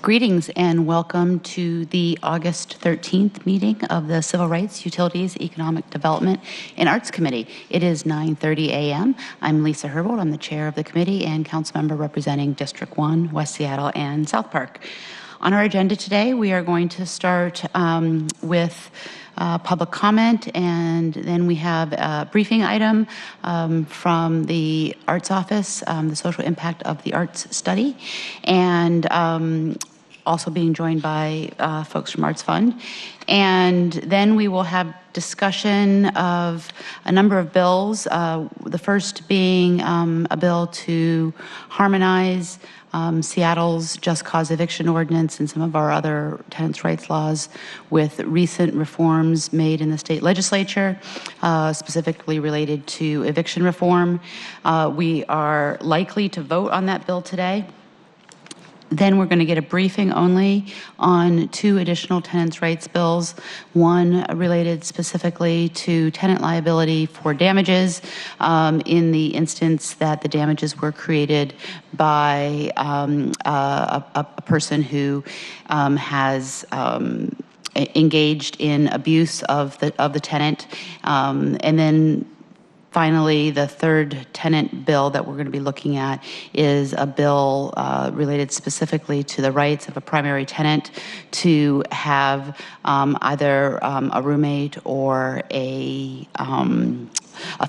Greetings and welcome to the August 13th meeting of the Civil Rights, Utilities, Economic Development, and Arts Committee. It is 9:30 a.m. I'm Lisa Herbold. I'm the chair of the committee and council member representing District 1, West Seattle, and South Park. On our agenda today, we are going to start with public comment, and then we have a briefing item from the Arts Office, the social impact of the arts study, and also being joined by folks from Arts Fund. And then we will have discussion of a number of bills, the first being a bill to harmonize Seattle's just cause eviction ordinance and some of our other tenants' rights laws with recent reforms made in the state legislature, specifically related to eviction reform. We are likely to vote on that bill today. Then we're going to get a briefing only on two additional tenants' rights bills, one related specifically to tenant liability for damages in the instance that the damages were created by a person who has engaged in abuse of the tenant, and then finally, the third tenant bill that we're going to be looking at is a bill related specifically to the rights of a primary tenant to have either a roommate or a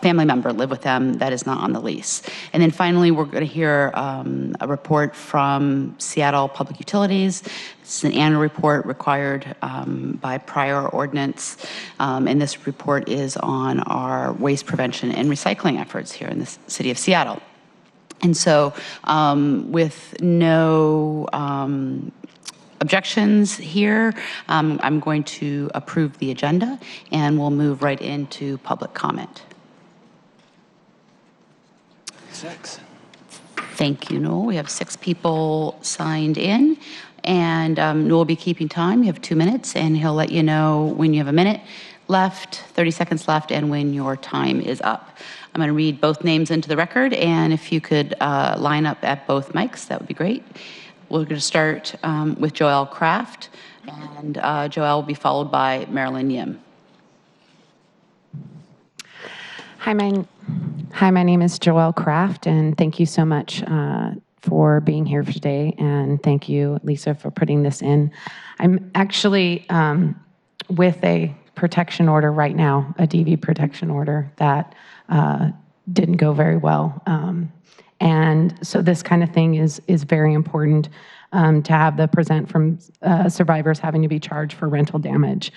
family member live with them that is not on the lease. And then finally, we're going to hear a report from Seattle Public Utilities. It's an annual report required by prior ordinance, and this report is on our waste prevention and recycling efforts here in the city of Seattle. And so with no objections here, I'm going to approve the agenda, and we'll move right into public comment. 6. Thank you, Noel. We have 6 people signed in, and Noel will be keeping time. You have 2 minutes, and he'll let you know when you have a minute left, 30 seconds left, and when your time is up. I'm going to read both names into the record, and if you could line up at both mics, that would be great. We're going to start with Joelle Kraft, and Joelle will be followed by Marilyn Yim. Hi, my name is Joelle Kraft, and thank you so much for being here today, and thank you, Lisa, for putting this in. I'm actually with a protection order right now, a DV protection order that didn't go very well. And so this kind of thing is very important to have the present from survivors having to be charged for rental damage.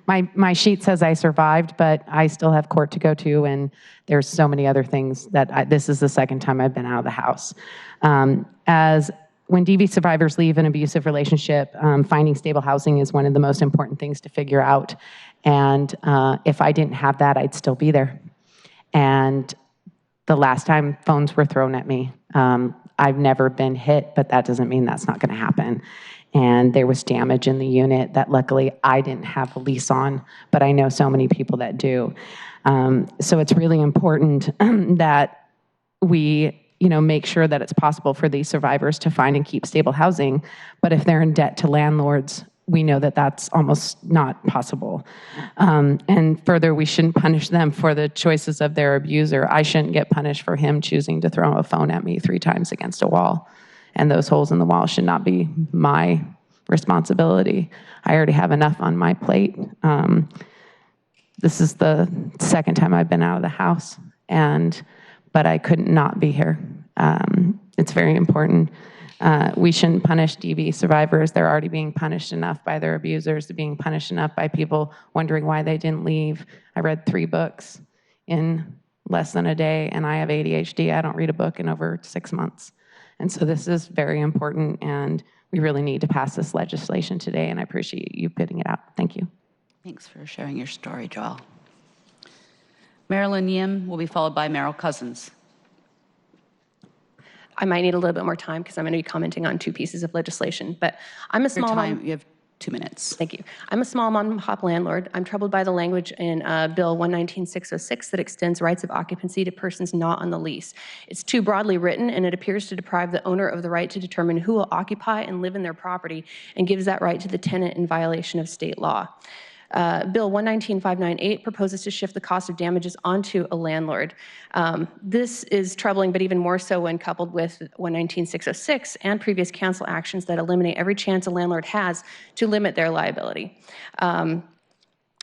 My sheet says I survived, but I still have court to go to, and there's so many other things that this is the second time I've been out of the house. As when DV survivors leave an abusive relationship, finding stable housing is one of the most important things to figure out. And if I didn't have that, I'd still be there. And the last time phones were thrown at me, I've never been hit, but that doesn't mean that's not going to happen. And there was damage in the unit that luckily I didn't have a lease on, but I know so many people that do. So it's really important that we make sure that it's possible for these survivors to find and keep stable housing. But if they're in debt to landlords, we know that that's almost not possible. And further, we shouldn't punish them for the choices of their abuser. I shouldn't get punished for him choosing to throw a phone at me 3 times against a wall. And those holes in the wall should not be my responsibility. I already have enough on my plate. This is the second time I've been out of the house, but I could not be here. It's very important. We shouldn't punish DV survivors. They're already being punished enough by their abusers. They're being punished enough by people wondering why they didn't leave. I read 3 books in less than a day, and I have ADHD. I don't read a book in over 6 months. And so this is very important, and we really need to pass this legislation today, and I appreciate you putting it out. Thank you. Thanks for sharing your story, Joelle. Marilyn Yim will be followed by Merrill Cousins. I might need a little bit more time because I'm going to be commenting on 2 pieces of legislation, but I'm a small home. You have 2 minutes. Thank you. I'm a small mom-and-pop landlord. I'm troubled by the language in Bill 119-606 that extends rights of occupancy to persons not on the lease. It's too broadly written, and it appears to deprive the owner of the right to determine who will occupy and live in their property, and gives that right to the tenant in violation of state law. Bill 119-598 proposes to shift the cost of damages onto a landlord. This is troubling, but even more so when coupled with 119-606 and previous council actions that eliminate every chance a landlord has to limit their liability.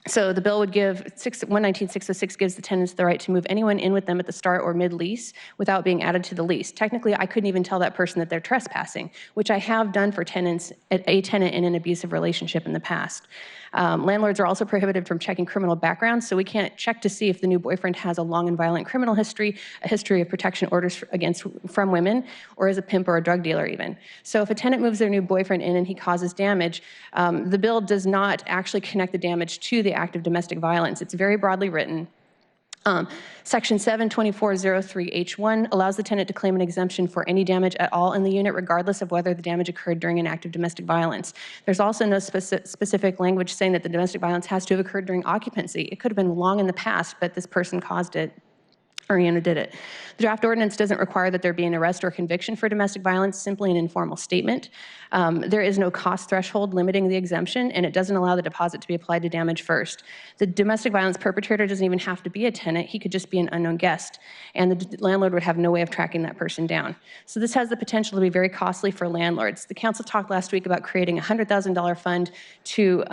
So the bill would give, 119-606 gives the tenants the right to move anyone in with them at the start or mid-lease without being added to the lease. Technically, I couldn't even tell that person that they're trespassing, which I have done for tenants, a tenant in an abusive relationship in the past. Landlords are also prohibited from checking criminal backgrounds, so we can't check to see if the new boyfriend has a long and violent criminal history, a history of protection orders from women, or is a pimp or a drug dealer even. So if a tenant moves their new boyfriend in and he causes damage, the bill does not actually connect the damage to the act of domestic violence. It's very broadly written. Section 72403H1 allows the tenant to claim an exemption for any damage at all in the unit, regardless of whether the damage occurred during an act of domestic violence. There's also no specific language saying that the domestic violence has to have occurred during occupancy. It could have been long in the past, but this person caused it, or did it. The draft ordinance doesn't require that there be an arrest or conviction for domestic violence, simply an informal statement. There is no cost threshold limiting the exemption, and it doesn't allow the deposit to be applied to damage first. The domestic violence perpetrator doesn't even have to be a tenant. He could just be an unknown guest, and the landlord would have no way of tracking that person down. So this has the potential to be very costly for landlords. The council talked last week about creating a $100,000 fund to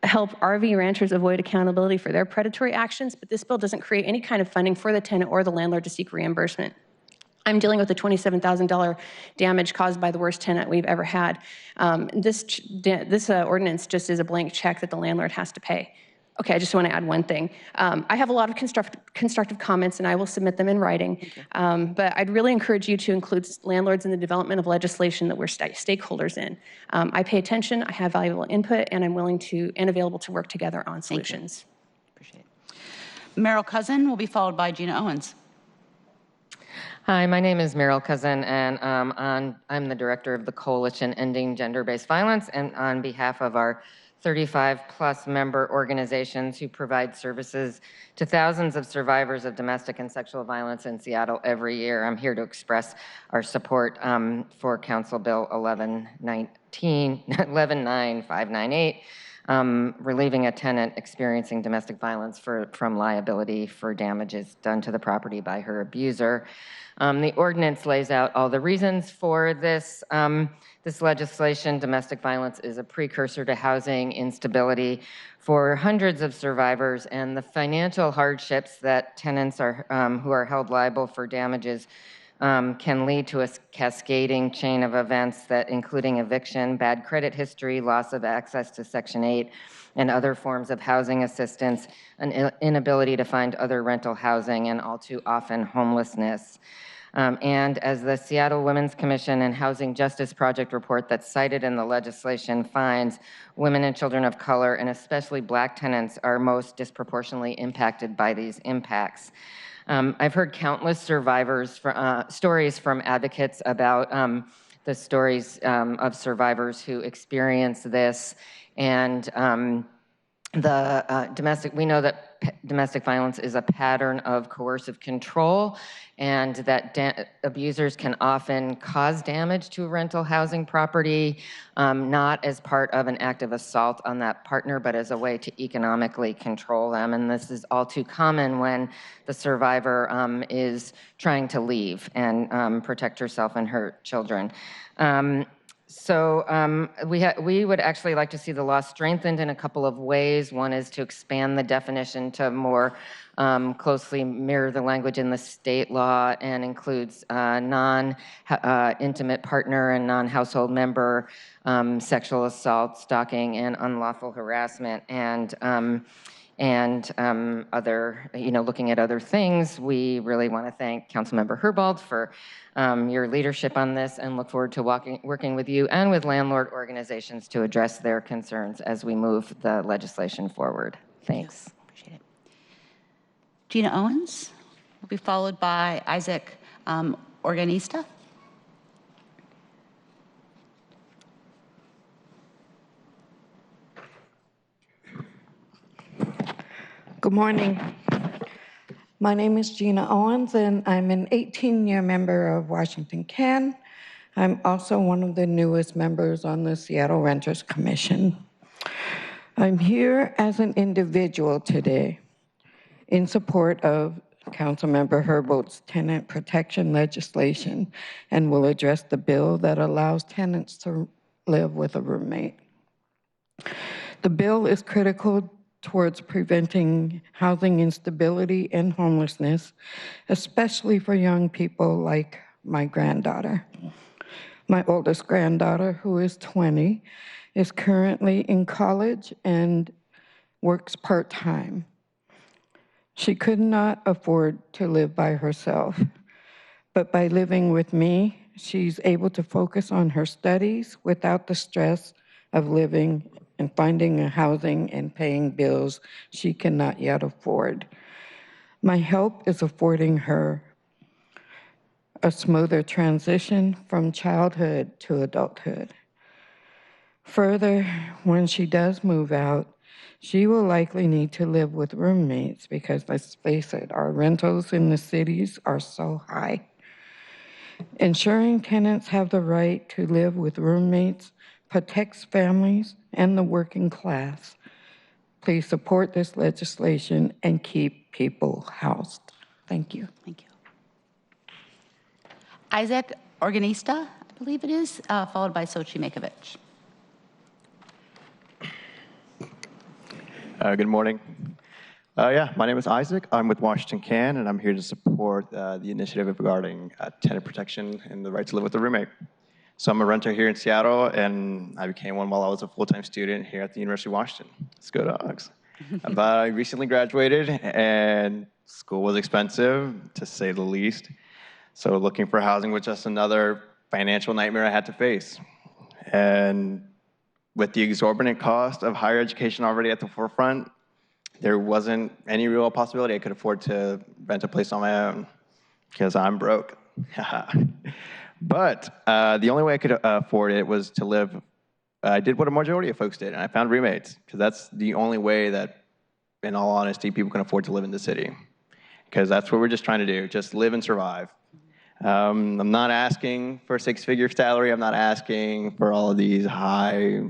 help RV ranchers avoid accountability for their predatory actions, but this bill doesn't create any kind of funding for the tenant or the landlord to seek reimbursement. I'm dealing with a $27,000 damage caused by the worst tenant we've ever had. This ordinance just is a blank check that the landlord has to pay. Okay, I just want to add one thing. I have a lot of constructive comments, and I will submit them in writing. But I'd really encourage you to include landlords in the development of legislation that we're stakeholders in. I pay attention, I have valuable input, and I'm willing to and available to work together on solutions. Appreciate it. Merrill Cousin will be followed by Gina Owens. Hi, my name is Meryl Cousin, and I'm the director of the Coalition Ending Gender-Based Violence, and on behalf of our 35-plus member organizations who provide services to thousands of survivors of domestic and sexual violence in Seattle every year, I'm here to express our support for Council Bill 119-598, relieving a tenant experiencing domestic violence from liability for damages done to the property by her abuser. The ordinance lays out all the reasons for this legislation. Domestic violence is a precursor to housing instability for hundreds of survivors, and the financial hardships that tenants who are held liable for damages can lead to a cascading chain of events that including eviction, bad credit history, loss of access to Section 8, and other forms of housing assistance, an inability to find other rental housing, and all too often homelessness. And as the Seattle Women's Commission and Housing Justice Project report that's cited in the legislation finds, women and children of color, and especially Black tenants, are most disproportionately impacted by these impacts. I've heard countless stories from advocates about the stories of survivors who experience this, and we know that domestic violence is a pattern of coercive control, and that abusers can often cause damage to a rental housing property, not as part of an act of assault on that partner, but as a way to economically control them. And this is all too common when the survivor is trying to leave and protect herself and her children. We would actually like to see the law strengthened in a couple of ways. One is to expand the definition to more closely mirror the language in the state law, and includes non-intimate partner and non-household member sexual assault, stalking, and unlawful harassment, and other, looking at other things. We really want to thank Councilmember Herbold for your leadership on this, and look forward to working with you and with landlord organizations to address their concerns as we move the legislation forward. Thanks. Appreciate it. Gina Owens will be followed by Isaac Organista. Good morning. My name is Gina Owens, and I'm an 18-year member of Washington CAN. I'm also one of the newest members on the Seattle Renters Commission. I'm here as an individual today in support of Councilmember Herbold's tenant protection legislation and will address the bill that allows tenants to live with a roommate. The bill is critical towards preventing housing instability and homelessness, especially for young people like my granddaughter. My oldest granddaughter, who is 20, is currently in college and works part-time. She could not afford to live by herself, but by living with me, she's able to focus on her studies without the stress of living and finding a housing and paying bills she cannot yet afford. My help is affording her a smoother transition from childhood to adulthood. Further, when she does move out, she will likely need to live with roommates because, let's face it, our rentals in the cities are so high. Ensuring tenants have the right to live with roommates protects families and the working class. Please support this legislation and keep people housed. Thank you. Thank you. Isaac Organista, I believe it is, followed by Sochi Makovich. Good morning. My name is Isaac. I'm with Washington CAN, and I'm here to support the initiative regarding tenant protection and the right to live with a roommate. So I'm a renter here in Seattle, and I became one while I was a full-time student here at the University of Washington. Let's go Dogs. But I recently graduated, and school was expensive, to say the least. So looking for housing was just another financial nightmare I had to face. And with the exorbitant cost of higher education already at the forefront, there wasn't any real possibility I could afford to rent a place on my own because I'm broke. But the only way I could afford it was to live. I did what a majority of folks did, and I found roommates because that's the only way that, in all honesty, people can afford to live in the city because that's what we're just trying to do, just live and survive. I'm not asking for a six-figure salary. I'm not asking for all of these high,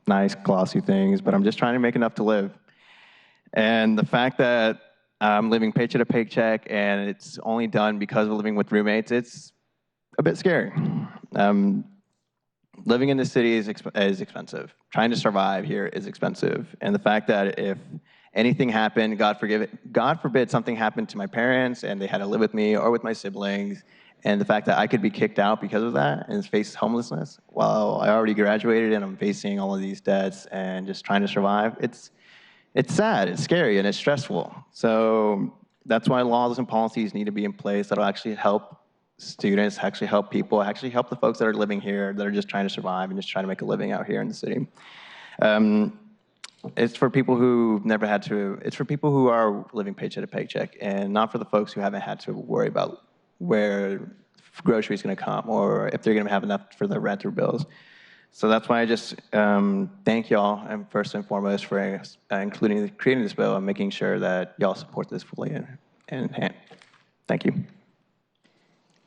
nice, glossy things, but I'm just trying to make enough to live. And the fact that I'm living paycheck to paycheck and it's only done because of living with roommates, it's a bit scary. Living in the city is expensive. Trying to survive here is expensive. And the fact that if anything happened, God forbid something happened to my parents and they had to live with me or with my siblings, and the fact that I could be kicked out because of that and face homelessness while I already graduated and I'm facing all of these debts and just trying to survive, it's sad, it's scary, and it's stressful. So that's why laws and policies need to be in place that'll actually help students, actually help people, actually help the folks that are living here that are just trying to survive and just trying to make a living out here in the city. It's for people who never had to, it's for people who are living paycheck to paycheck and not for the folks who haven't had to worry about where groceries going to come or if they're going to have enough for their rent or bills. So that's why I just thank y'all, and first and foremost, for creating this bill and making sure that y'all support this fully in hand. Thank you.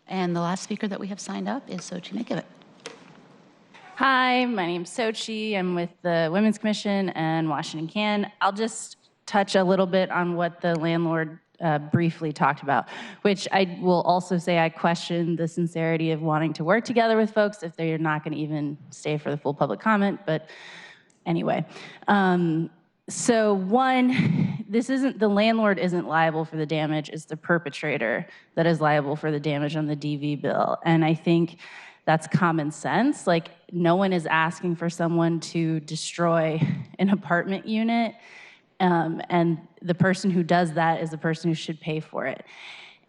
And the last speaker that we have signed up is Sochi Makovich. Hi, my name's Sochi. I'm with the Women's Commission and Washington CAN. I'll just touch a little bit on what the landlord briefly talked about, which I will also say I question the sincerity of wanting to work together with folks if they're not going to even stay for the full public comment. But anyway, so one, the landlord isn't liable for the damage, it's the perpetrator that is liable for the damage on the DV bill. And I think that's common sense. Like, no one is asking for someone to destroy an apartment unit, and the person who does that is the person who should pay for it.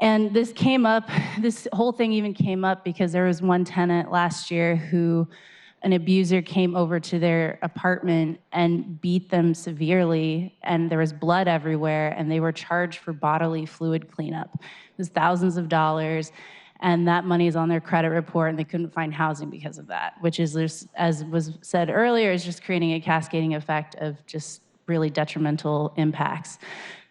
And this whole thing even came up because there was one tenant last year who an abuser came over to their apartment and beat them severely, and there was blood everywhere, and they were charged for bodily fluid cleanup. It was thousands of dollars, and that money is on their credit report, and they couldn't find housing because of that, which is, as was said earlier, is just creating a cascading effect of just really detrimental impacts.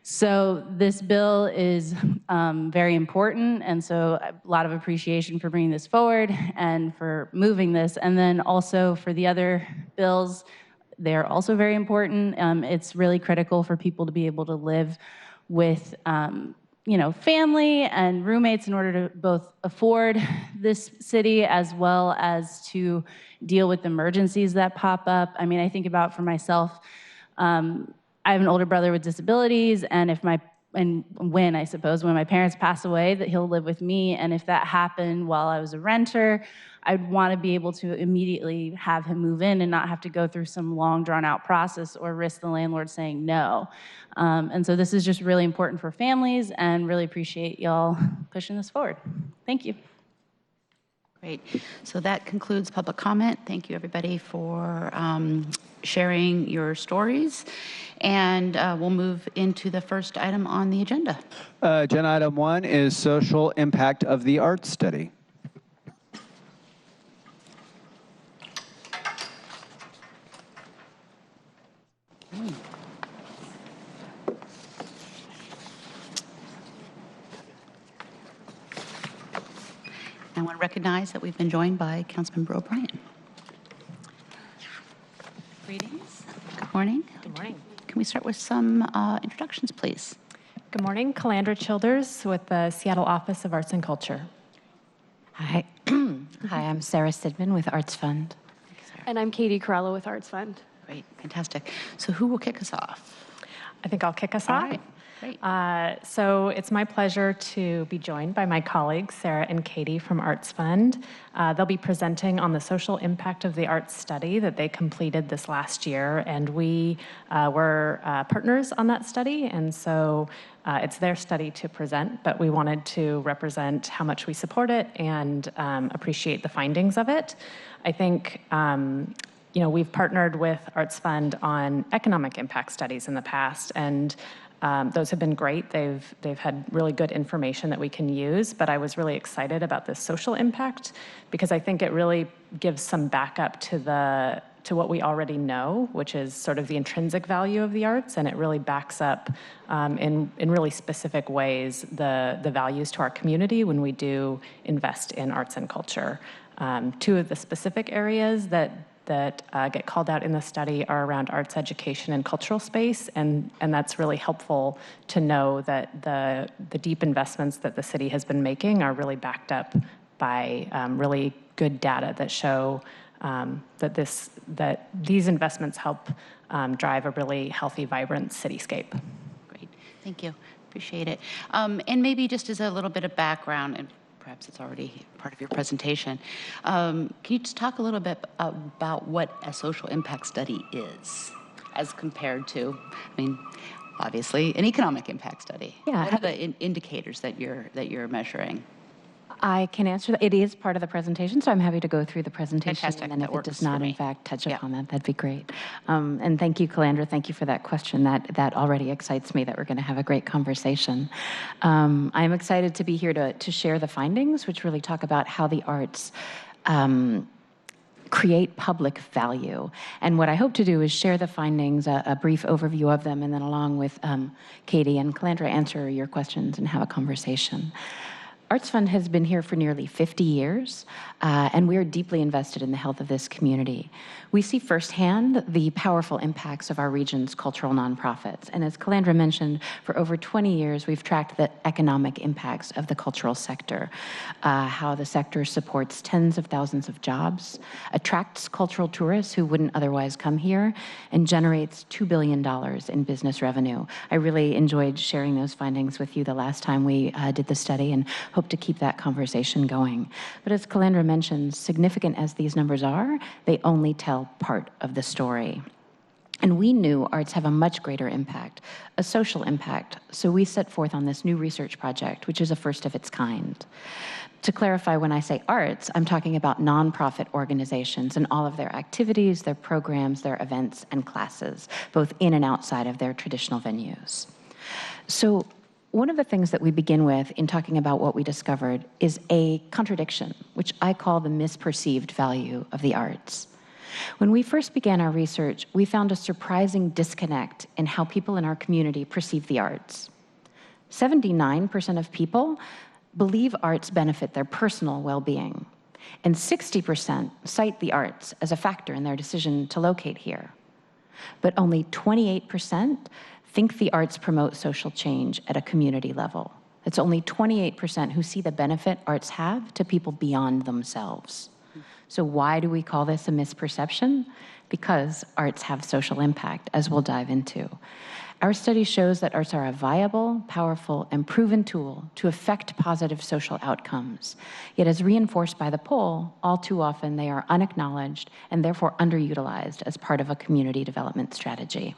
So this bill is very important, and so a lot of appreciation for bringing this forward and for moving this, and then also for the other bills. They're also very important. It's really critical for people to be able to live with family and roommates in order to both afford this city as well as to deal with emergencies that pop up. I mean, I think about for myself, I have an older brother with disabilities, and when my parents pass away, that he'll live with me, and if that happened while I was a renter, I'd want to be able to immediately have him move in and not have to go through some long, drawn-out process or risk the landlord saying no. And so this is just really important for families, and really appreciate y'all pushing this forward. Thank you. Great. So that concludes public comment. Thank you, everybody, for sharing your stories. And we'll move into the first item on the agenda. Agenda item 1 is social impact of the arts study. I want to recognize that we've been joined by Councilmember O'Brien. Greetings. Good morning. Good morning. Can we start with some introductions, please? Good morning. Calandra Childers with the Seattle Office of Arts and Culture. Hi. Hi, I'm Sarah Sidman with Arts Fund. And I'm Katie Corallo with Arts Fund. Great, fantastic. So who will kick us off? I think I'll kick us All off. right, great. So it's my pleasure to be joined by my colleagues, Sarah and Katie from Arts Fund. They'll be presenting on the social impact of the arts study that they completed this last year, and we were partners on that study, and so it's their study to present, but we wanted to represent how much we support it and appreciate the findings of it. I think we've partnered with Arts Fund on economic impact studies in the past, and those have been great. They've had really good information that we can use, but I was really excited about this social impact because I think it really gives some backup to what we already know, which is sort of the intrinsic value of the arts, and it really backs up in really specific ways the values to our community when we do invest in arts and culture. Two of the specific areas that get called out in the study are around arts education and cultural space, and that's really helpful to know that the deep investments that the city has been making are really backed up by really good data that show that these investments help drive a really healthy, vibrant cityscape. Great, thank you, appreciate it. And maybe just as a little bit of background, and perhaps it's already part of your presentation, can you just talk a little bit about what a social impact study is as compared to, obviously, an economic impact study? Yeah. What are the indicators that you're measuring? I can answer that. It is part of the presentation, so I'm happy to go through the presentation. Fantastic. And then if it does not, in fact, touch Yeah. upon that, that'd be great. And thank you, Calandra. Thank you for that question. That already excites me that we're going to have a great conversation. I'm excited to be here to share the findings, which really talk about how the arts create public value. And what I hope to do is share the findings, a brief overview of them, and then along with Katie and Calandra, answer your questions and have a conversation. Arts Fund has been here for nearly 50 years, and we are deeply invested in the health of this community. We see firsthand the powerful impacts of our region's cultural nonprofits. And as Calandra mentioned, for over 20 years, we've tracked the economic impacts of the cultural sector, how the sector supports tens of thousands of jobs, attracts cultural tourists who wouldn't otherwise come here, and generates $2 billion in business revenue. I really enjoyed sharing those findings with you the last time we did the study, and hope to keep that conversation going. But as Calandra mentioned, significant as these numbers are, they only tell part of the story. And we knew arts have a much greater impact, a social impact, so we set forth on this new research project, which is a first of its kind. To clarify, when I say arts, I'm talking about nonprofit organizations and all of their activities, their programs, their events and classes, both in and outside of their traditional venues. So one of the things that we begin with in talking about what we discovered is a contradiction, which I call the misperceived value of the arts. When we first began our research, we found a surprising disconnect in how people in our community perceive the arts. 79% of people believe arts benefit their personal well-being, and 60% cite the arts as a factor in their decision to locate here. But only 28% think the arts promote social change at a community level. It's only 28% who see the benefit arts have to people beyond themselves. So why do we call this a misperception? Because arts have social impact, as we'll dive into. Our study shows that arts are a viable, powerful, and proven tool to affect positive social outcomes. Yet as reinforced by the poll, all too often they are unacknowledged and therefore underutilized as part of a community development strategy.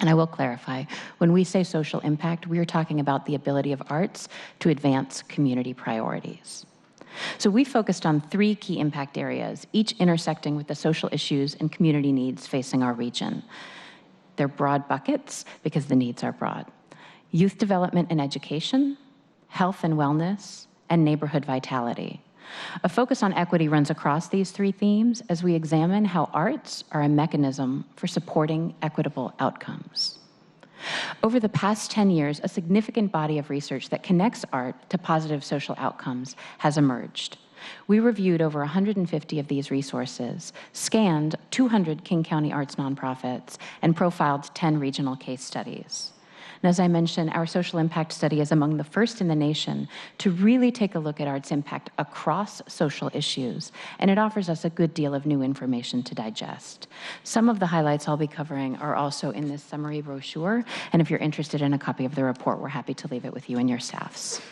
And I will clarify, when we say social impact, we are talking about the ability of arts to advance community priorities. So we focused on 3 key impact areas, each intersecting with the social issues and community needs facing our region. They're broad buckets because the needs are broad. Youth development and education, health and wellness, and neighborhood vitality. A focus on equity runs across these 3 themes as we examine how arts are a mechanism for supporting equitable outcomes. Over the past 10 years, a significant body of research that connects art to positive social outcomes has emerged. We reviewed over 150 of these resources, scanned 200 King County arts nonprofits, and profiled 10 regional case studies. And as I mentioned, our social impact study is among the first in the nation to really take a look at arts impact across social issues, and it offers us a good deal of new information to digest. Some of the highlights I'll be covering are also in this summary brochure, and if you're interested in a copy of the report, we're happy to leave it with you and your staffs.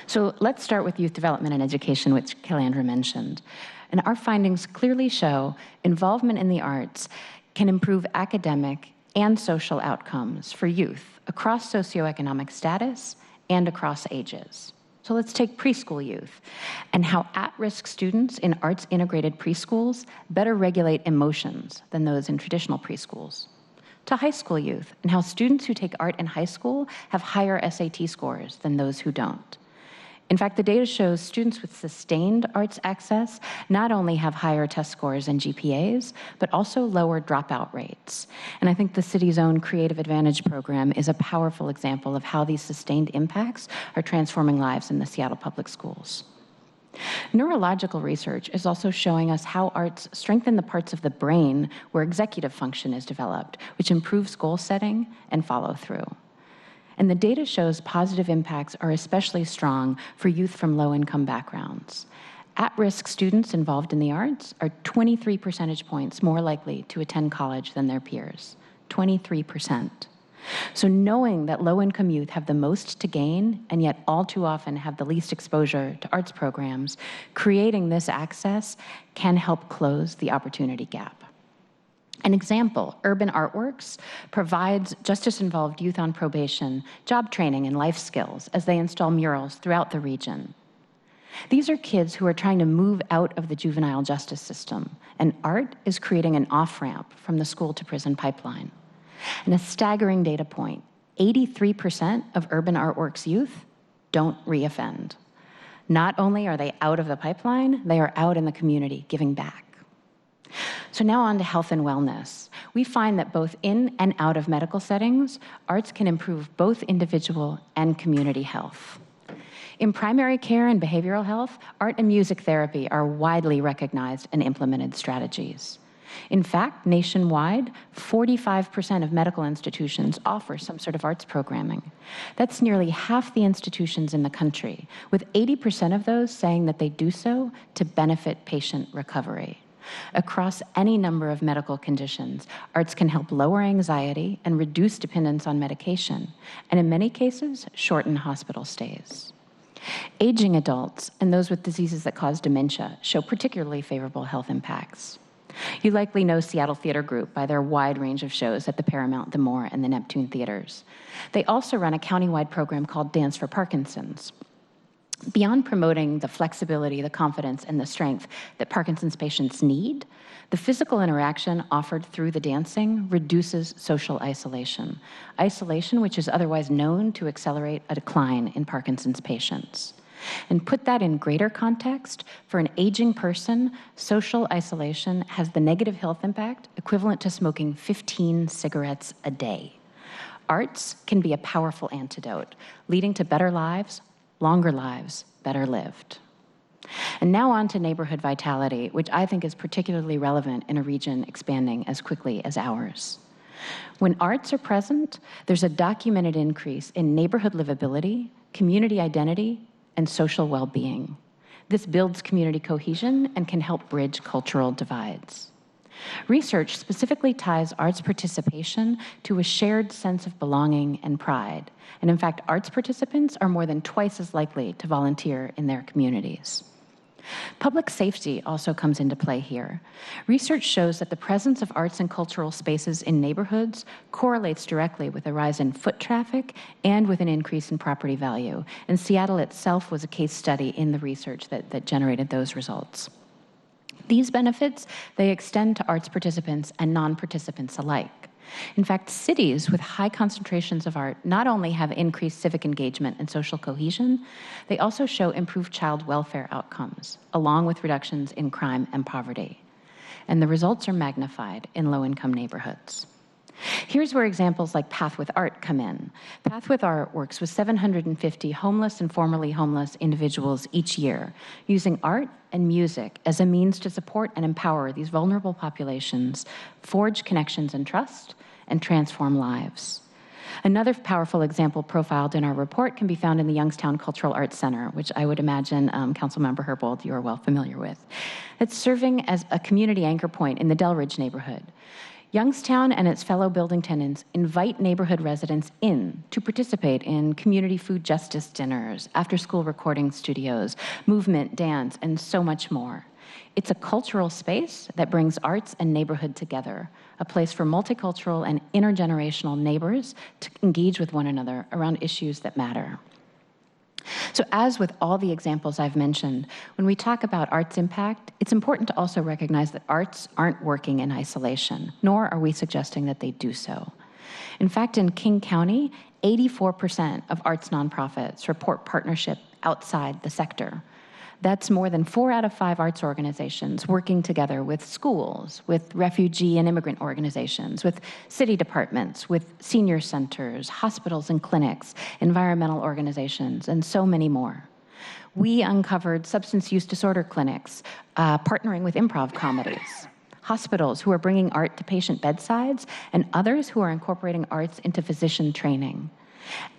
So let's start with youth development and education, which Calandra mentioned. And our findings clearly show involvement in the arts can improve academic and social outcomes for youth across socioeconomic status and across ages. So let's take preschool youth and how at-risk students in arts-integrated preschools better regulate emotions than those in traditional preschools. To high school youth and how students who take art in high school have higher SAT scores than those who don't. In fact, the data shows students with sustained arts access not only have higher test scores and GPAs, but also lower dropout rates. And I think the city's own Creative Advantage program is a powerful example of how these sustained impacts are transforming lives in the Seattle Public Schools. Neurological research is also showing us how arts strengthen the parts of the brain where executive function is developed, which improves goal setting and follow through. And the data shows positive impacts are especially strong for youth from low-income backgrounds. At-risk students involved in the arts are 23 percentage points more likely to attend college than their peers, 23%. So knowing that low-income youth have the most to gain and yet all too often have the least exposure to arts programs, creating this access can help close the opportunity gap. An example, Urban Artworks provides justice-involved youth on probation job training and life skills as they install murals throughout the region. These are kids who are trying to move out of the juvenile justice system, and art is creating an off-ramp from the school to prison pipeline. And a staggering data point, 83% of Urban Artworks youth don't reoffend. Not only are they out of the pipeline, they are out in the community giving back. So now on to health and wellness. We find that both in and out of medical settings, arts can improve both individual and community health. In primary care and behavioral health, art and music therapy are widely recognized and implemented strategies. In fact, nationwide, 45% of medical institutions offer some sort of arts programming. That's nearly half the institutions in the country, with 80% of those saying that they do so to benefit patient recovery. Across any number of medical conditions, arts can help lower anxiety and reduce dependence on medication, and in many cases, shorten hospital stays. Aging adults and those with diseases that cause dementia show particularly favorable health impacts. You likely know Seattle Theater Group by their wide range of shows at the Paramount, the Moore, and the Neptune theaters. They also run a countywide program called Dance for Parkinson's. Beyond promoting the flexibility, the confidence, and the strength that Parkinson's patients need, the physical interaction offered through the dancing reduces social isolation. Isolation, which is otherwise known to accelerate a decline in Parkinson's patients. And put that in greater context, for an aging person, social isolation has the negative health impact equivalent to smoking 15 cigarettes a day. Arts can be a powerful antidote, leading to better lives, longer lives, better lived. And now on to neighborhood vitality, which I think is particularly relevant in a region expanding as quickly as ours. When arts are present, there's a documented increase in neighborhood livability, community identity, and social well-being. This builds community cohesion and can help bridge cultural divides. Research specifically ties arts participation to a shared sense of belonging and pride. And in fact, arts participants are more than twice as likely to volunteer in their communities. Public safety also comes into play here. Research shows that the presence of arts and cultural spaces in neighborhoods correlates directly with a rise in foot traffic and with an increase in property value. And Seattle itself was a case study in the research that generated those results. These benefits, they extend to arts participants and non-participants alike. In fact, cities with high concentrations of art not only have increased civic engagement and social cohesion, they also show improved child welfare outcomes, along with reductions in crime and poverty. And the results are magnified in low-income neighborhoods. Here's where examples like Path with Art come in. Path with Art works with 750 homeless and formerly homeless individuals each year, using art and music as a means to support and empower these vulnerable populations, forge connections and trust, and transform lives. Another powerful example profiled in our report can be found in the Youngstown Cultural Arts Center, which I would imagine Councilmember Herbold, you are well familiar with. It's serving as a community anchor point in the Delridge neighborhood. Youngstown and its fellow building tenants invite neighborhood residents in to participate in community food justice dinners, after-school recording studios, movement, dance, and so much more. It's a cultural space that brings arts and neighborhood together, a place for multicultural and intergenerational neighbors to engage with one another around issues that matter. So as with all the examples I've mentioned, when we talk about arts impact, it's important to also recognize that arts aren't working in isolation, nor are we suggesting that they do so. In fact, in King County, 84% of arts nonprofits report partnership outside the sector. That's more than 4 out of 5 arts organizations working together with schools, with refugee and immigrant organizations, with city departments, with senior centers, hospitals and clinics, environmental organizations, and so many more. We uncovered substance use disorder clinics partnering with improv comedies, hospitals who are bringing art to patient bedsides, and others who are incorporating arts into physician training.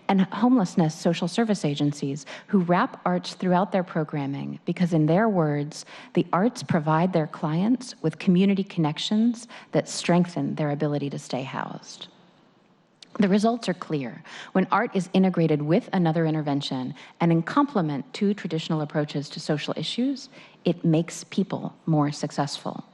And homelessness social service agencies who wrap arts throughout their programming because, in their words, the arts provide their clients with community connections that strengthen their ability to stay housed. The results are clear. When art is integrated with another intervention and in complement to traditional approaches to social issues, it makes people more successful.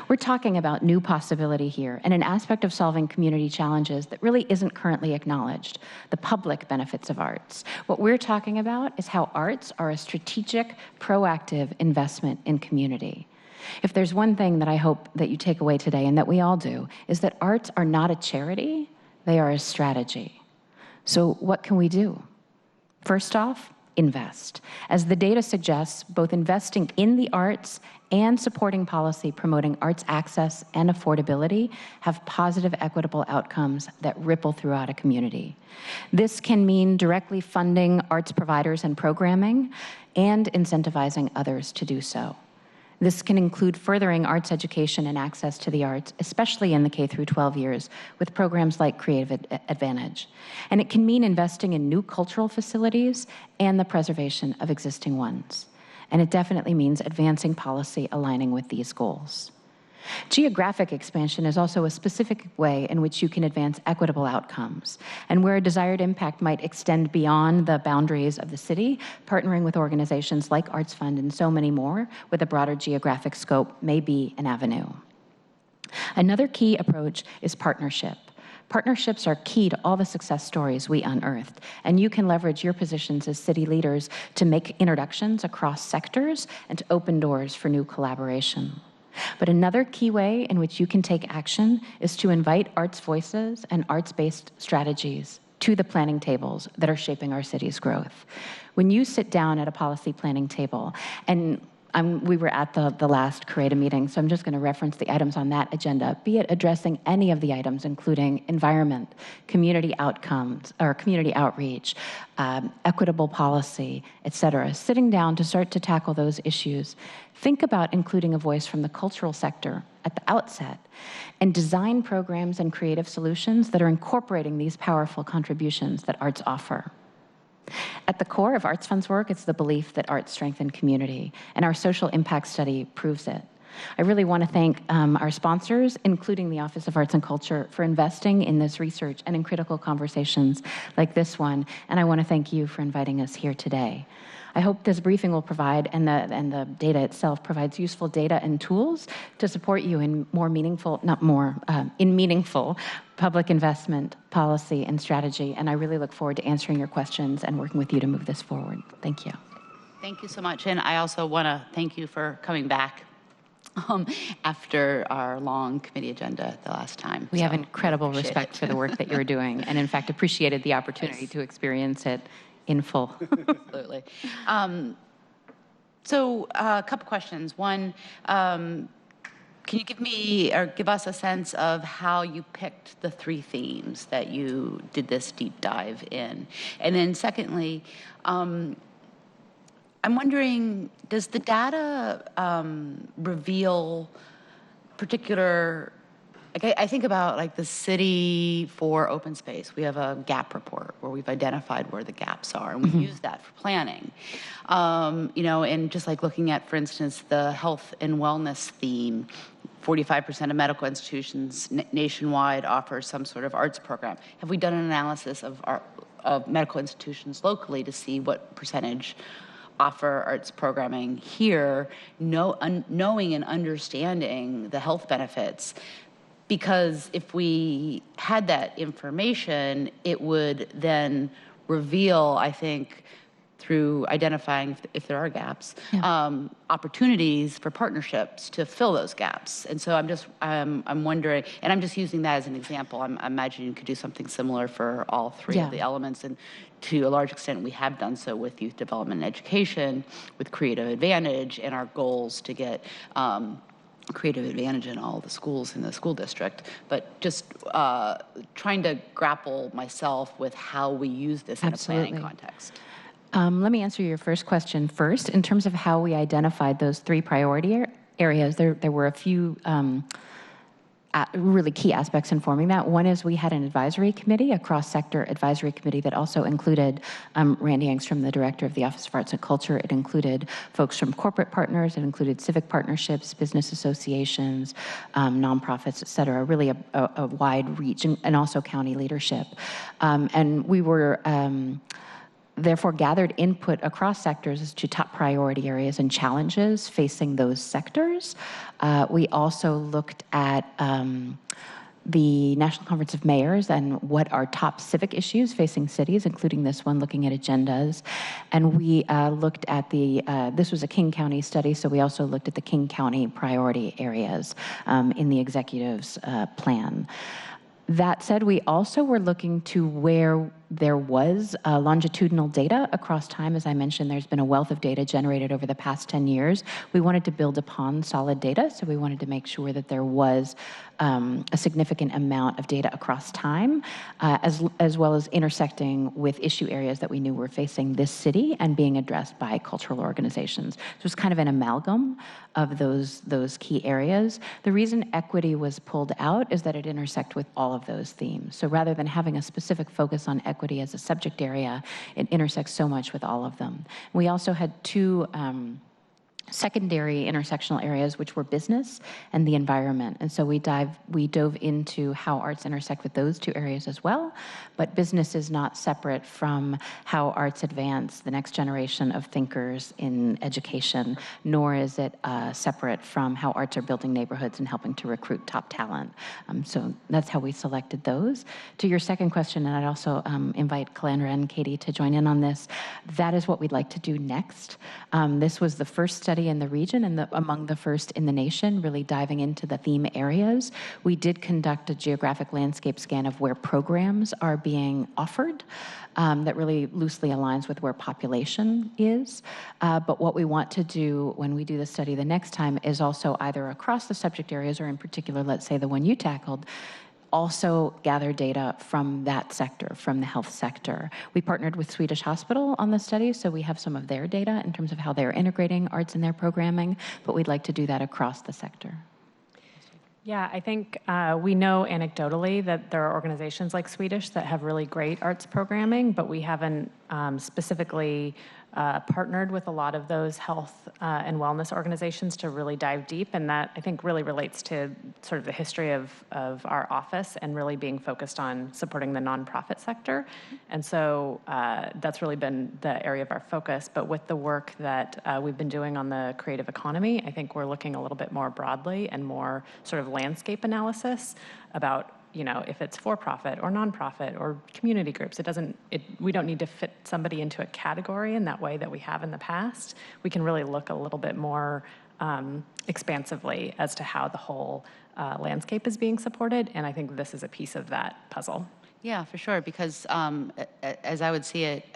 We're talking about new possibility here and an aspect of solving community challenges that really isn't currently acknowledged, the public benefits of arts. What we're talking about is how arts are a strategic, proactive investment in community. If there's one thing that I hope that you take away today, and that we all do, is that arts are not a charity, they are a strategy. So what can we do? First off, invest. As the data suggests, both investing in the arts and supporting policy promoting arts access and affordability have positive, equitable outcomes that ripple throughout a community. This can mean directly funding arts providers and programming and incentivizing others to do so. This can include furthering arts education and access to the arts, especially in the K-12 years, with programs like Creative Advantage. And it can mean investing in new cultural facilities and the preservation of existing ones. And it definitely means advancing policy aligning with these goals. Geographic expansion is also a specific way in which you can advance equitable outcomes, and where a desired impact might extend beyond the boundaries of the city, partnering with organizations like Arts Fund and so many more with a broader geographic scope may be an avenue. Another key approach is partnership. Partnerships are key to all the success stories we unearthed, and you can leverage your positions as city leaders to make introductions across sectors and to open doors for new collaboration. But another key way in which you can take action is to invite arts voices and arts-based strategies to the planning tables that are shaping our city's growth. When you sit down at a policy planning table, and we were at the last CREATA meeting, so I'm just going to reference the items on that agenda, be it addressing any of the items, including environment, community outcomes, or community outreach, equitable policy, et cetera. Sitting down to start to tackle those issues, think about including a voice from the cultural sector at the outset, and design programs and creative solutions that are incorporating these powerful contributions that arts offer. At the core of Arts Fund's work, it's the belief that arts strengthen community, and our social impact study proves it. I really want to thank our sponsors, including the Office of Arts and Culture, for investing in this research and in critical conversations like this one, and I want to thank you for inviting us here today. I hope this briefing will provide, and the data itself provides useful data and tools to support you in meaningful public investment, policy, and strategy. And I really look forward to answering your questions and working with you to move this forward. Thank you. Thank you so much. And I also want to thank you for coming back after our long committee agenda the last time. We have incredible respect for the work that you're doing, and in fact appreciated the opportunity to experience it in full. Absolutely. So a couple questions. One, can you give us a sense of how you picked the 3 themes that you did this deep dive in? And then secondly, I'm wondering, does the data reveal particular, like I think about like the city for open space. We have a gap report where we've identified where the gaps are, and we use that for planning. And just like looking at, for instance, the health and wellness theme, 45% of medical institutions nationwide offer some sort of arts program. Have we done an analysis of medical institutions locally to see what percentage offer arts programming here, knowing and understanding the health benefits? Because if we had that information, it would then reveal, I think, through identifying if there are gaps, opportunities for partnerships to fill those gaps. And so I'm wondering, and I'm just using that as an example. I imagine you could do something similar for all 3 of the elements, and to a large extent, we have done so with youth development and education, with Creative Advantage, and our goals to get Creative Advantage in all the schools in the school district, but just trying to grapple myself with how we use this in a planning context. Let me answer your first question first. In terms of how we identified those 3 priority areas, there were a few really key aspects informing that. One is we had an advisory committee, a cross-sector advisory committee that also included Randy Engstrom, the director of the Office of Arts and Culture. It included folks from corporate partners. It included civic partnerships, business associations, nonprofits, et cetera, really a wide reach, and also county leadership. And we were therefore gathered input across sectors as to top priority areas and challenges facing those sectors. We also looked at the National Conference of Mayors and what are top civic issues facing cities, including this one, looking at agendas. And we looked at this was a King County study, so we also looked at the King County priority areas in the executive's plan. That said, we also were looking to where there was longitudinal data across time. As I mentioned, there's been a wealth of data generated over the past 10 years. We wanted to build upon solid data, so we wanted to make sure that there was a significant amount of data across time, as well as intersecting with issue areas that we knew were facing this city and being addressed by cultural organizations. So it was kind of an amalgam of those key areas. The reason equity was pulled out is that it intersects with all of those themes. So rather than having a specific focus on equity as a subject area, it intersects so much with all of them. We also had 2 secondary intersectional areas, which were business and the environment. And so we dove into how arts intersect with those 2 areas as well, but business is not separate from how arts advance the next generation of thinkers in education, nor is it separate from how arts are building neighborhoods and helping to recruit top talent. So that's how we selected those. To your second question, and I'd also invite Calandra and Katie to join in on this, that is what we'd like to do next. This was the first study study in the region and among the first in the nation, really diving into the theme areas. We did conduct a geographic landscape scan of where programs are being offered that really loosely aligns with where population is. But what we want to do when we do the study the next time is also either across the subject areas or in particular, let's say the one you tackled, also gather data from that sector, from the health sector. We partnered with Swedish Hospital on the study, so we have some of their data in terms of how they're integrating arts in their programming, but we'd like to do that across the sector. Yeah, I think we know anecdotally that there are organizations like Swedish that have really great arts programming, but we haven't specifically partnered with a lot of those health and wellness organizations to really dive deep, and that I think really relates to sort of the history of our office and really being focused on supporting the nonprofit sector. And so that's really been the area of our focus, but with the work that we've been doing on the creative economy, I think we're looking a little bit more broadly and more sort of landscape analysis about, you know, if it's for-profit or nonprofit or community groups. We don't need to fit somebody into a category in that way that we have in the past. We can really look a little bit more expansively as to how the whole landscape is being supported, and I think this is a piece of that puzzle. Yeah, for sure, because as I would see it,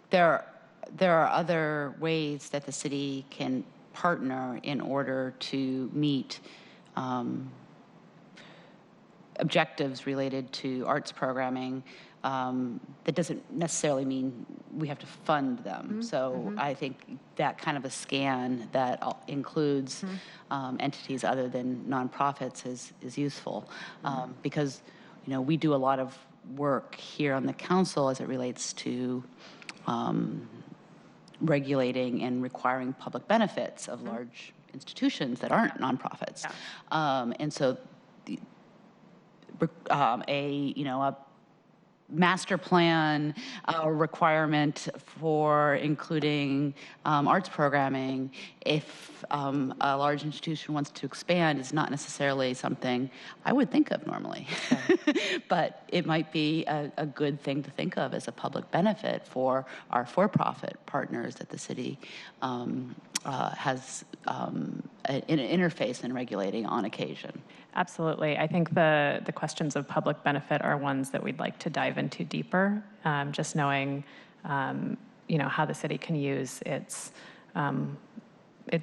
there are other ways that the city can partner in order to meet objectives related to arts programming. That doesn't necessarily mean we have to fund them. So I think that kind of a scan that includes entities other than nonprofits is useful, because, you know, we do a lot of work here on the council as it relates to regulating and requiring public benefits of large institutions that aren't nonprofits. And so a master plan requirement for including arts programming, if a large institution wants to expand, is not necessarily something I would think of normally. But it might be a good thing to think of as a public benefit for our for-profit partners that the city has an interface in regulating on occasion. Absolutely. I think the questions of public benefit are ones that we'd like to dive into deeper, just knowing how the city can use its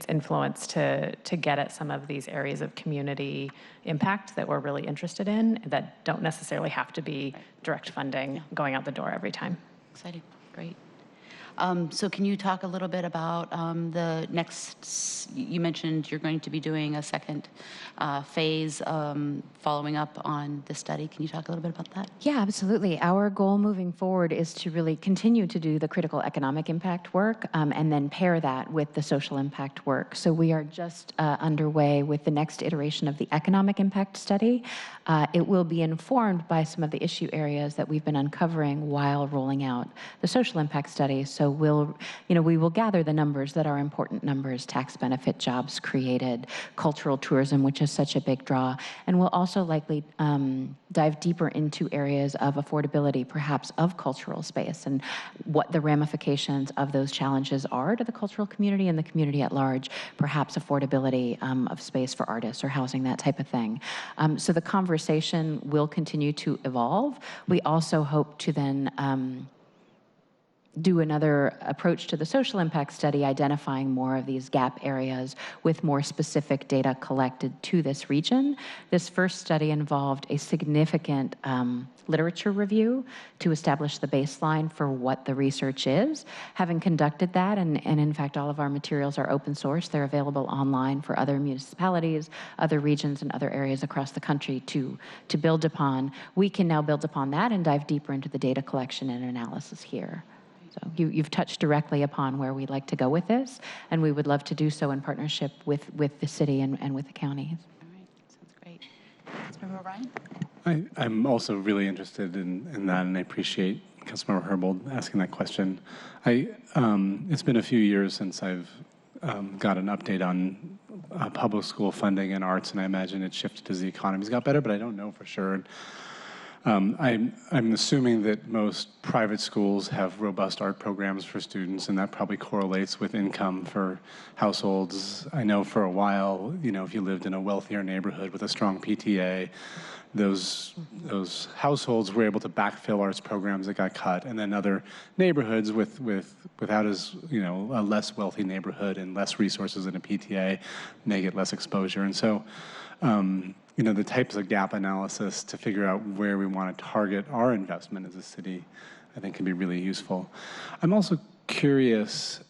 influence to get at some of these areas of community impact that we're really interested in, that don't necessarily have to be direct funding going out the door every time. Exciting. Great. So can you talk a little bit about the next, you mentioned you're going to be doing a second phase following up on the study. Can you talk a little bit about that? Yeah, absolutely. Our goal moving forward is to really continue to do the critical economic impact work and then pair that with the social impact work. So we are just underway with the next iteration of the economic impact study. It will be informed by some of the issue areas that we've been uncovering while rolling out the social impact study. So we will gather the numbers that are important numbers: tax benefit, jobs created, cultural tourism, which is such a big draw. And we'll also likely dive deeper into areas of affordability, perhaps of cultural space, and what the ramifications of those challenges are to the cultural community and the community at large, perhaps affordability of space for artists or housing, that type of thing. So the conversation will continue to evolve. We also hope to then do another approach to the social impact study, identifying more of these gap areas with more specific data collected to this region. This first study involved a significant literature review to establish the baseline for what the research is. Having conducted that, and in fact all of our materials are open source, they're available online for other municipalities, other regions, and other areas across the country to build upon. We can now build upon that and dive deeper into the data collection and analysis here. So you've touched directly upon where we'd like to go with this, and we would love to do so in partnership with the city and with the counties. All right, sounds great. Councilmember Ryan? I'm also really interested in that, and I appreciate Councilmember Herbold asking that question. It's been a few years since I've got an update on public school funding and arts, and I imagine it's shifted as the economy's got better, but I don't know for sure. I'm assuming that most private schools have robust art programs for students, and that probably correlates with income for households. I know for a while, if you lived in a wealthier neighborhood with a strong PTA, those households were able to backfill arts programs that got cut, and then other neighborhoods without as a less wealthy neighborhood and less resources in a PTA may get less exposure. And so the types of gap analysis to figure out where we want to target our investment as a city, I think can be really useful. I'm also curious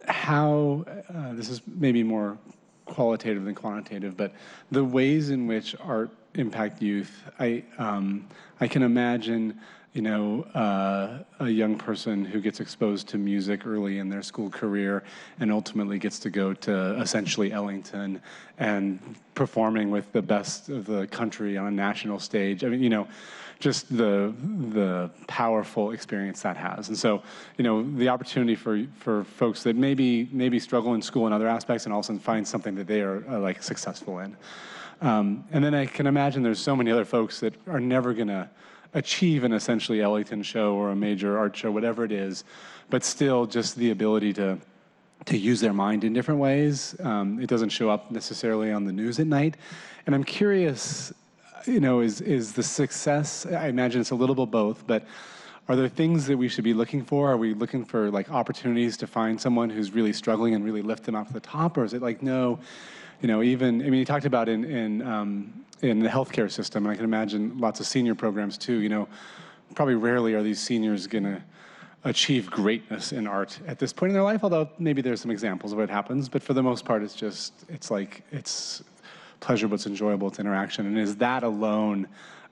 how this is maybe more qualitative than quantitative, but the ways in which art impact youth. I can imagine a young person who gets exposed to music early in their school career and ultimately gets to go to essentially Ellington and performing with the best of the country on a national stage. I mean, just the powerful experience that has. And so, the opportunity for folks that maybe struggle in school in other aspects and also find something that they are like successful in. And then I can imagine there's so many other folks that are never gonna achieve an essentially Ellington show or a major art show, whatever it is, but still just the ability to use their mind in different ways. It doesn't show up necessarily on the news at night. And I'm curious, is the success, I imagine it's a little bit both, but are there things that we should be looking for? Are we looking for like opportunities to find someone who's really struggling and really lift them up to the top? Or is it like, no, you talked about in the healthcare system, and I can imagine lots of senior programs too, probably rarely are these seniors gonna achieve greatness in art at this point in their life, although maybe there's some examples of what happens, but for the most part, it's pleasure, but it's enjoyable, it's interaction. And is that alone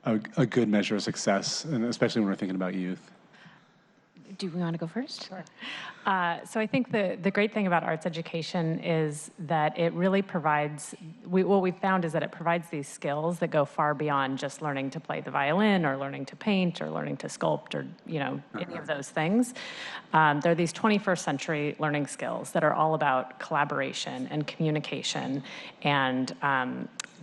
a good measure of success, and especially when we're thinking about youth? Do we want to go first? Sure. So I think the great thing about arts education is that it really provides, what we've found is that it provides these skills that go far beyond just learning to play the violin or learning to paint or learning to sculpt or, any of those things. There are these 21st century learning skills that are all about collaboration and communication and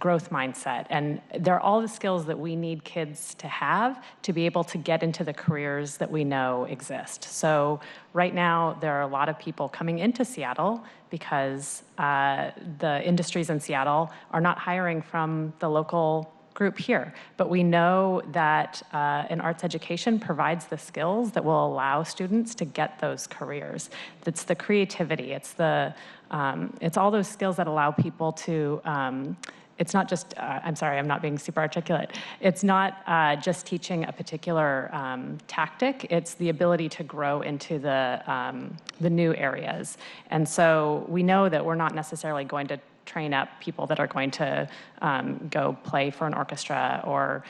growth mindset. And they're all the skills that we need kids to have to be able to get into the careers that we know exist. So right now, there are a lot of people coming into Seattle because the industries in Seattle are not hiring from the local group here. But we know that an arts education provides the skills that will allow students to get those careers. It's the creativity, it's all those skills that allow people to it's not just, I'm sorry, I'm not being super articulate. It's not just teaching a particular tactic. It's the ability to grow into the new areas. And so we know that we're not necessarily going to train up people that are going to go play for an orchestra or,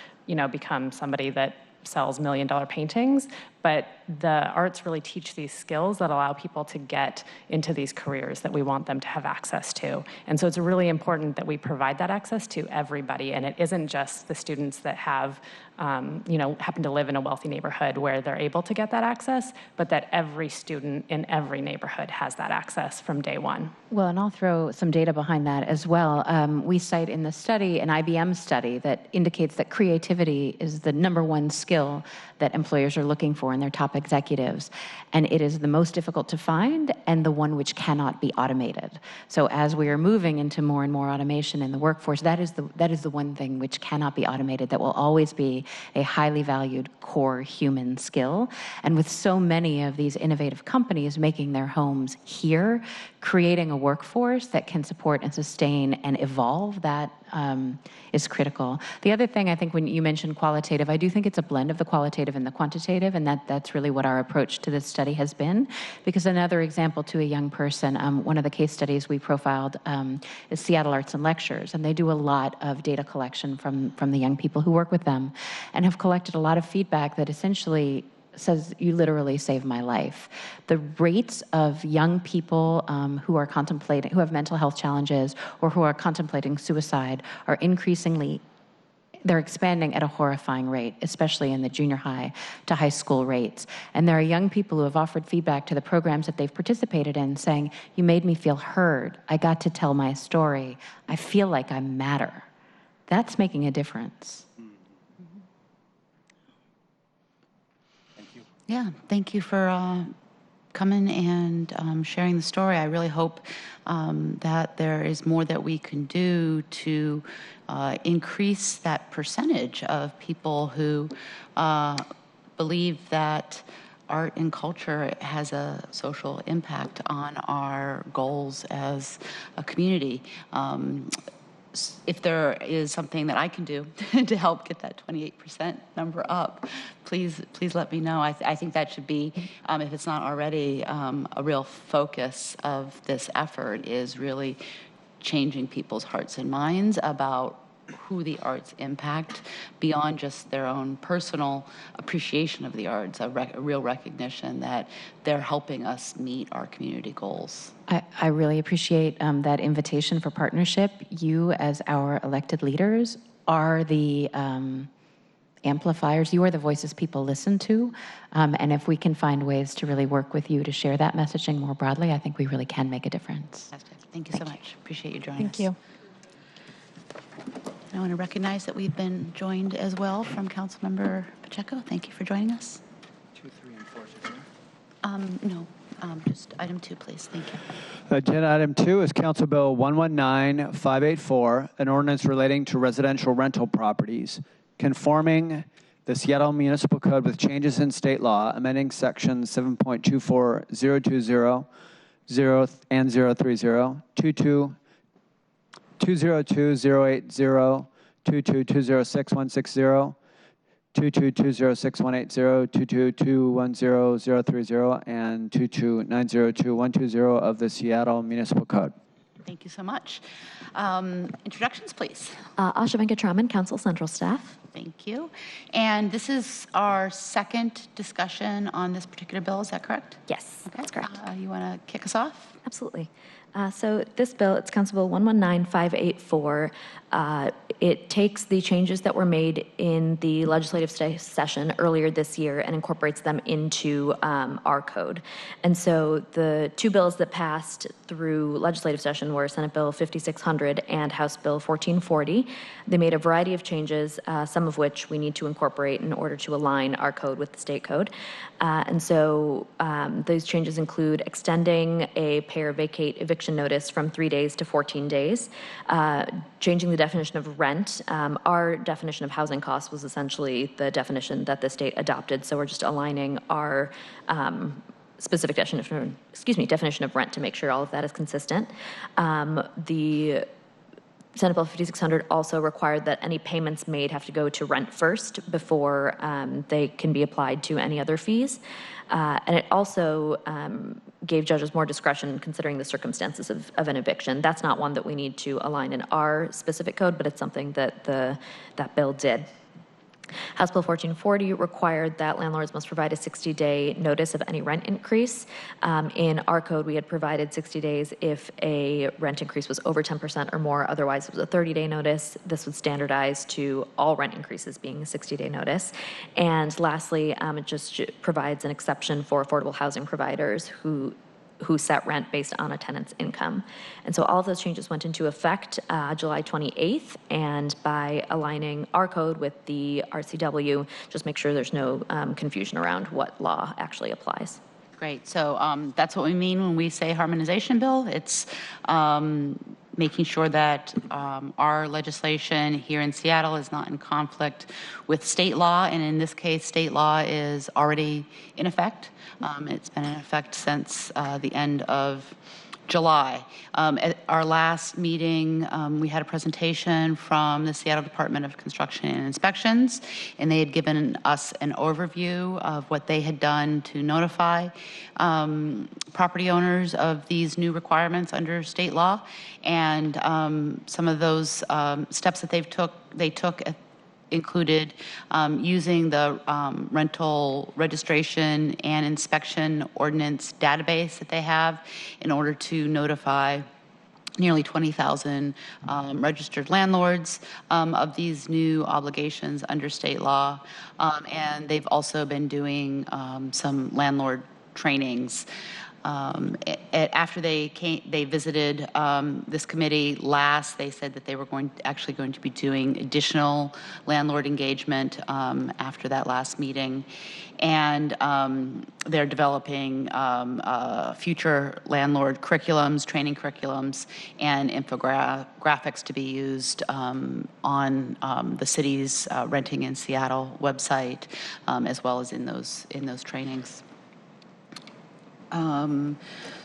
become somebody that sells $1 million paintings, but the arts really teach these skills that allow people to get into these careers that we want them to have access to. And so it's really important that we provide that access to everybody, and it isn't just the students that have, happen to live in a wealthy neighborhood where they're able to get that access, but that every student in every neighborhood has that access from day one. Well, and I'll throw some data behind that as well. We cite in the study, an IBM study that indicates that creativity is the #1 skill that employers are looking for in their top executives. And it is the most difficult to find and the one which cannot be automated. So as we are moving into more and more automation in the workforce, that is the one thing which cannot be automated, that will always be a highly valued core human skill. And with so many of these innovative companies making their homes here, creating a workforce that can support and sustain and evolve that is critical. The other thing, I think when you mentioned qualitative, I do think it's a blend of the qualitative and the quantitative, and that's really what our approach to this study has been. Because another example to a young person, one of the case studies we profiled is Seattle Arts and Lectures, and they do a lot of data collection from the young people who work with them, and have collected a lot of feedback that essentially says, you literally saved my life. The rates of young people who have mental health challenges or who are contemplating suicide are they're expanding at a horrifying rate, especially in the junior high to high school rates. And there are young people who have offered feedback to the programs that they've participated in saying, you made me feel heard. I got to tell my story. I feel like I matter. That's making a difference. Yeah, thank you for coming and sharing the story. I really hope that there is more that we can do to increase that percentage of people who believe that art and culture has a social impact on our goals as a community. If there is something that I can do to help get that 28% number up, please let me know. I think that should be, if it's not already, a real focus of this effort is really changing people's hearts and minds about who the arts impact beyond just their own personal appreciation of the arts, a real recognition that they're helping us meet our community goals. I really appreciate that invitation for partnership. You, as our elected leaders, are the amplifiers. You are the voices people listen to. And if we can find ways to really work with you to share that messaging more broadly, I think we really can make a difference. Thank you so much. Appreciate you joining us. Thank you. I want to recognize that we've been joined as well from Councilmember Pacheco. Thank you for joining us. 2, 3, and 4 together? No, just item 2, please. Thank you. Agenda item 2 is Council Bill 119584, an ordinance relating to residential rental properties, conforming the Seattle Municipal Code with changes in state law, amending sections 7.24020, 0 and 030, 2020880, 2220616, 2220618, 2221030, and 2290220 of the Seattle Municipal Code. Thank you so much. Introductions, please. Asha Venkatraman, Council Central staff. Thank you. And this is our second discussion on this particular bill, is that correct? Yes, okay. That's correct. You want to kick us off? Absolutely. So this bill, it's Council Bill 119584. It takes the changes that were made in the legislative session earlier this year and incorporates them into our code. And so the two bills that passed through legislative session were Senate Bill 5600 and House Bill 1440. They made a variety of changes, some of which we need to incorporate in order to align our code with the state code. And so those changes include extending a pay or vacate eviction notice from 3 days to 14 days, changing the definition of rent. Our definition of housing costs was essentially the definition that the state adopted, so we're just aligning our specific definition of rent to make sure all of that is consistent. The Senate Bill 5600 also required that any payments made have to go to rent first before they can be applied to any other fees. And it also gave judges more discretion considering the circumstances of an eviction. That's not one that we need to align in our specific code, but it's something that that bill did. House Bill 1440 required that landlords must provide a 60-day notice of any rent increase. In our code, we had provided 60 days if a rent increase was over 10% or more. Otherwise, it was a 30-day notice. This would standardize to all rent increases being a 60-day notice. And lastly, it just provides an exception for affordable housing providers who set rent based on a tenant's income. And so all of those changes went into effect July 28th, and by aligning our code with the RCW, just make sure there's no confusion around what law actually applies. Great. So that's what we mean when we say harmonization bill. It's making sure that our legislation here in Seattle is not in conflict with state law, and in this case, state law is already in effect. It's been in effect since the end of July. At our last meeting, we had a presentation from the Seattle Department of Construction and Inspections, and they had given us an overview of what they had done to notify property owners of these new requirements under state law. And some of those steps that they took included using the rental registration and inspection ordinance database that they have in order to notify nearly 20,000 registered landlords of these new obligations under state law. And they've also been doing some landlord trainings. After they visited this committee last, they said that they were actually going to be doing additional landlord engagement after that last meeting. And they're developing future landlord curriculums, training curriculums, and infographics to be used on the city's Renting in Seattle website, as well as in those trainings.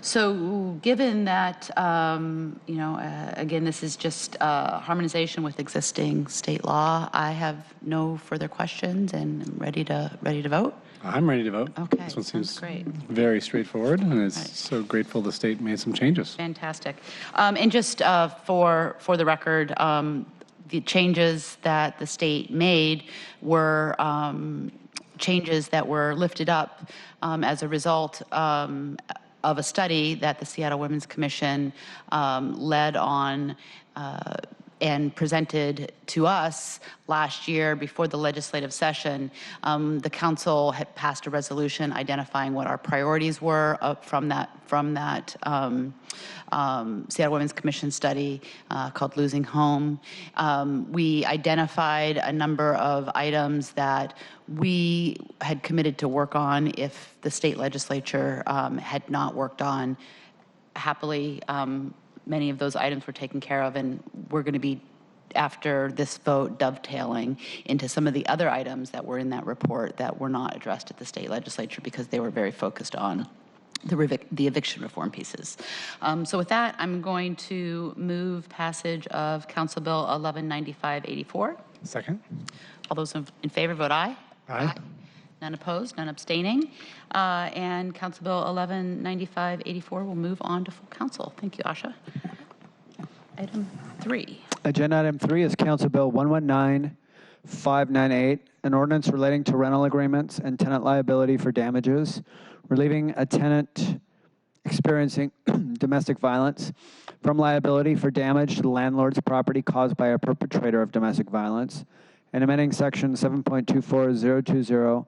So given that, again, this is just harmonization with existing state law, I have no further questions and I'm ready to vote. I'm ready to vote. Okay, This one sounds seems great. very straightforward, and it's so grateful the state made some changes. Fantastic. And just for the record, the changes that the state made were changes that were lifted up as a result of a study that the Seattle Women's Commission led on and presented to us last year before the legislative session. The council had passed a resolution identifying what our priorities were from that Seattle Women's Commission study called Losing Home. We identified a number of items that we had committed to work on if the state legislature had not worked on. Happily, many of those items were taken care of, and we're going to be, after this vote, dovetailing into some of the other items that were in that report that were not addressed at the state legislature because they were very focused on the eviction reform pieces. So with that, I'm going to move passage of Council Bill 1195-84. Second. All those in favor vote aye. Aye. None opposed, none abstaining. And Council Bill 1195-84 will move on to full council. Thank you, Asha. Item 3. Agenda item 3 is Council Bill 119598, an ordinance relating to rental agreements and tenant liability for damages, relieving a tenant experiencing domestic violence from liability for damage to the landlord's property caused by a perpetrator of domestic violence, and amending section 7.24020,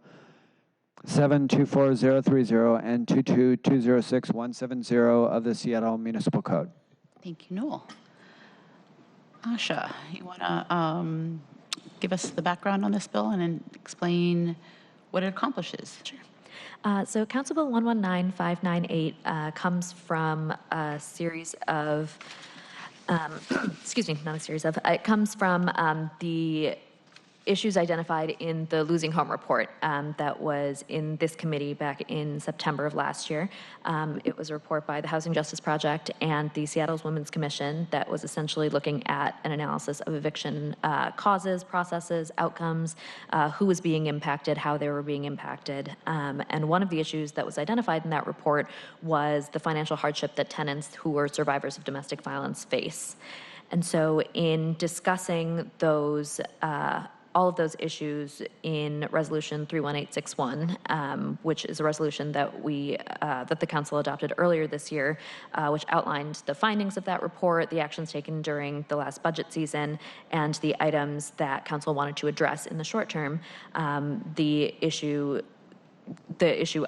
7.24030, and 22206-170 of the Seattle Municipal Code. Thank you, Noel. Asha, you want to give us the background on this bill and then explain what it accomplishes? Sure. So Council Bill 119598 comes from a series of, excuse me, not a series of, it comes from the issues identified in the Losing Home report that was in this committee back in September of last year. It was a report by the Housing Justice Project and the Seattle Women's Commission that was essentially looking at an analysis of eviction causes, processes, outcomes, who was being impacted, how they were being impacted. And one of the issues that was identified in that report was the financial hardship that tenants who were survivors of domestic violence face. And so in discussing those all of those issues in Resolution 31861, which is a resolution that that the Council adopted earlier this year, which outlined the findings of that report, the actions taken during the last budget season, and the items that Council wanted to address in the short term. The issue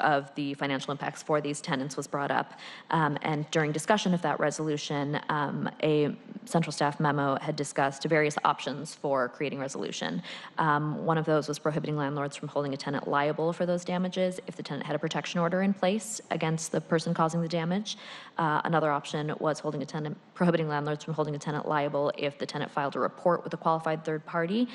of the financial impacts for these tenants was brought up. And during discussion of that resolution, a central staff memo had discussed various options for creating resolution. One of those was prohibiting landlords from holding a tenant liable for those damages if the tenant had a protection order in place against the person causing the damage. Another option was prohibiting landlords from holding a tenant liable if the tenant filed a report with a qualified third party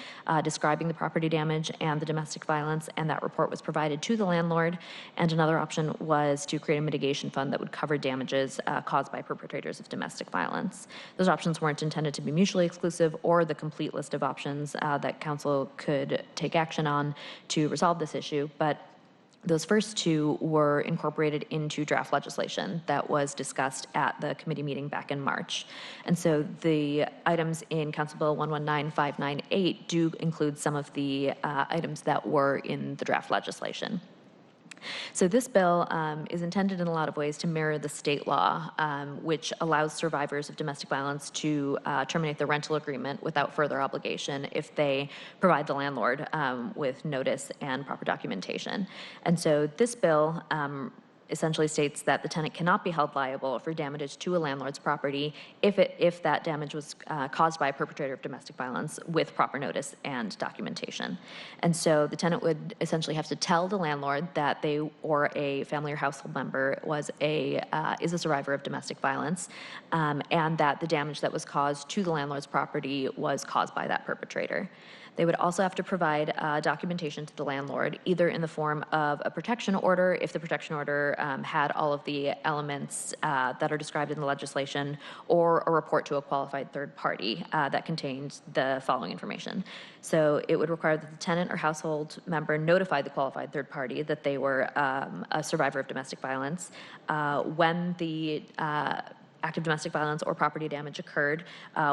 describing the property damage and the domestic violence, and that report was provided to the landlord. And another option was to create a mitigation fund that would cover damages caused by perpetrators of domestic violence. Those options weren't intended to be mutually exclusive or the complete list of options that Council could take action on to resolve this issue, but those first two were incorporated into draft legislation that was discussed at the committee meeting back in March. And so the items in Council Bill 119598 do include some of the items that were in the draft legislation. So this bill is intended in a lot of ways to mirror the state law, which allows survivors of domestic violence to terminate the rental agreement without further obligation if they provide the landlord with notice and proper documentation. And so this bill essentially states that the tenant cannot be held liable for damages to a landlord's property if that damage was caused by a perpetrator of domestic violence with proper notice and documentation. And so the tenant would essentially have to tell the landlord that they or a family or household member is a survivor of domestic violence, and that the damage that was caused to the landlord's property was caused by that perpetrator. They would also have to provide documentation to the landlord, either in the form of a protection order, if the protection order had all of the elements that are described in the legislation, or a report to a qualified third party that contained the following information. So it would require that the tenant or household member notify the qualified third party that they were a survivor of domestic violence when the act of domestic violence or property damage occurred,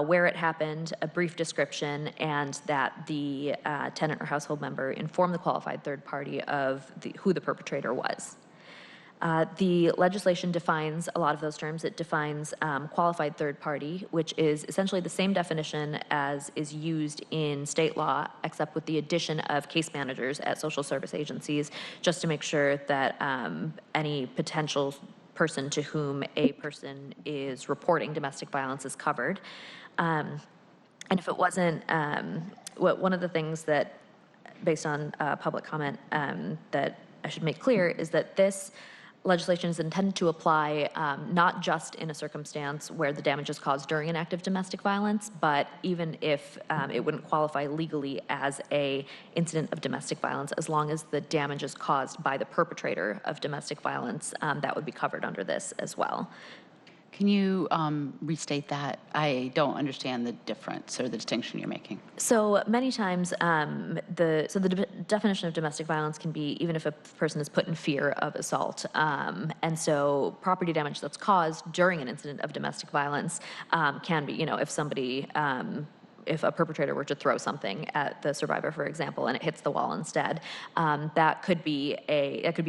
where it happened, a brief description, and that the tenant or household member informed the qualified third party of who the perpetrator was. The legislation defines a lot of those terms. It defines qualified third party, which is essentially the same definition as is used in state law, except with the addition of case managers at social service agencies, just to make sure that any potential person to whom a person is reporting domestic violence is covered. And if it wasn't, one of the things that, based on public comment, that I should make clear is that this legislation is intended to apply not just in a circumstance where the damage is caused during an act of domestic violence, but even if it wouldn't qualify legally as a incident of domestic violence, as long as the damage is caused by the perpetrator of domestic violence, that would be covered under this as well. Can you restate that? I don't understand the difference or the distinction you're making. So many times, the definition of domestic violence can be even if a person is put in fear of assault. And so property damage that's caused during an incident of domestic violence can be, if somebody, if a perpetrator were to throw something at the survivor, for example, and it hits the wall instead, that could be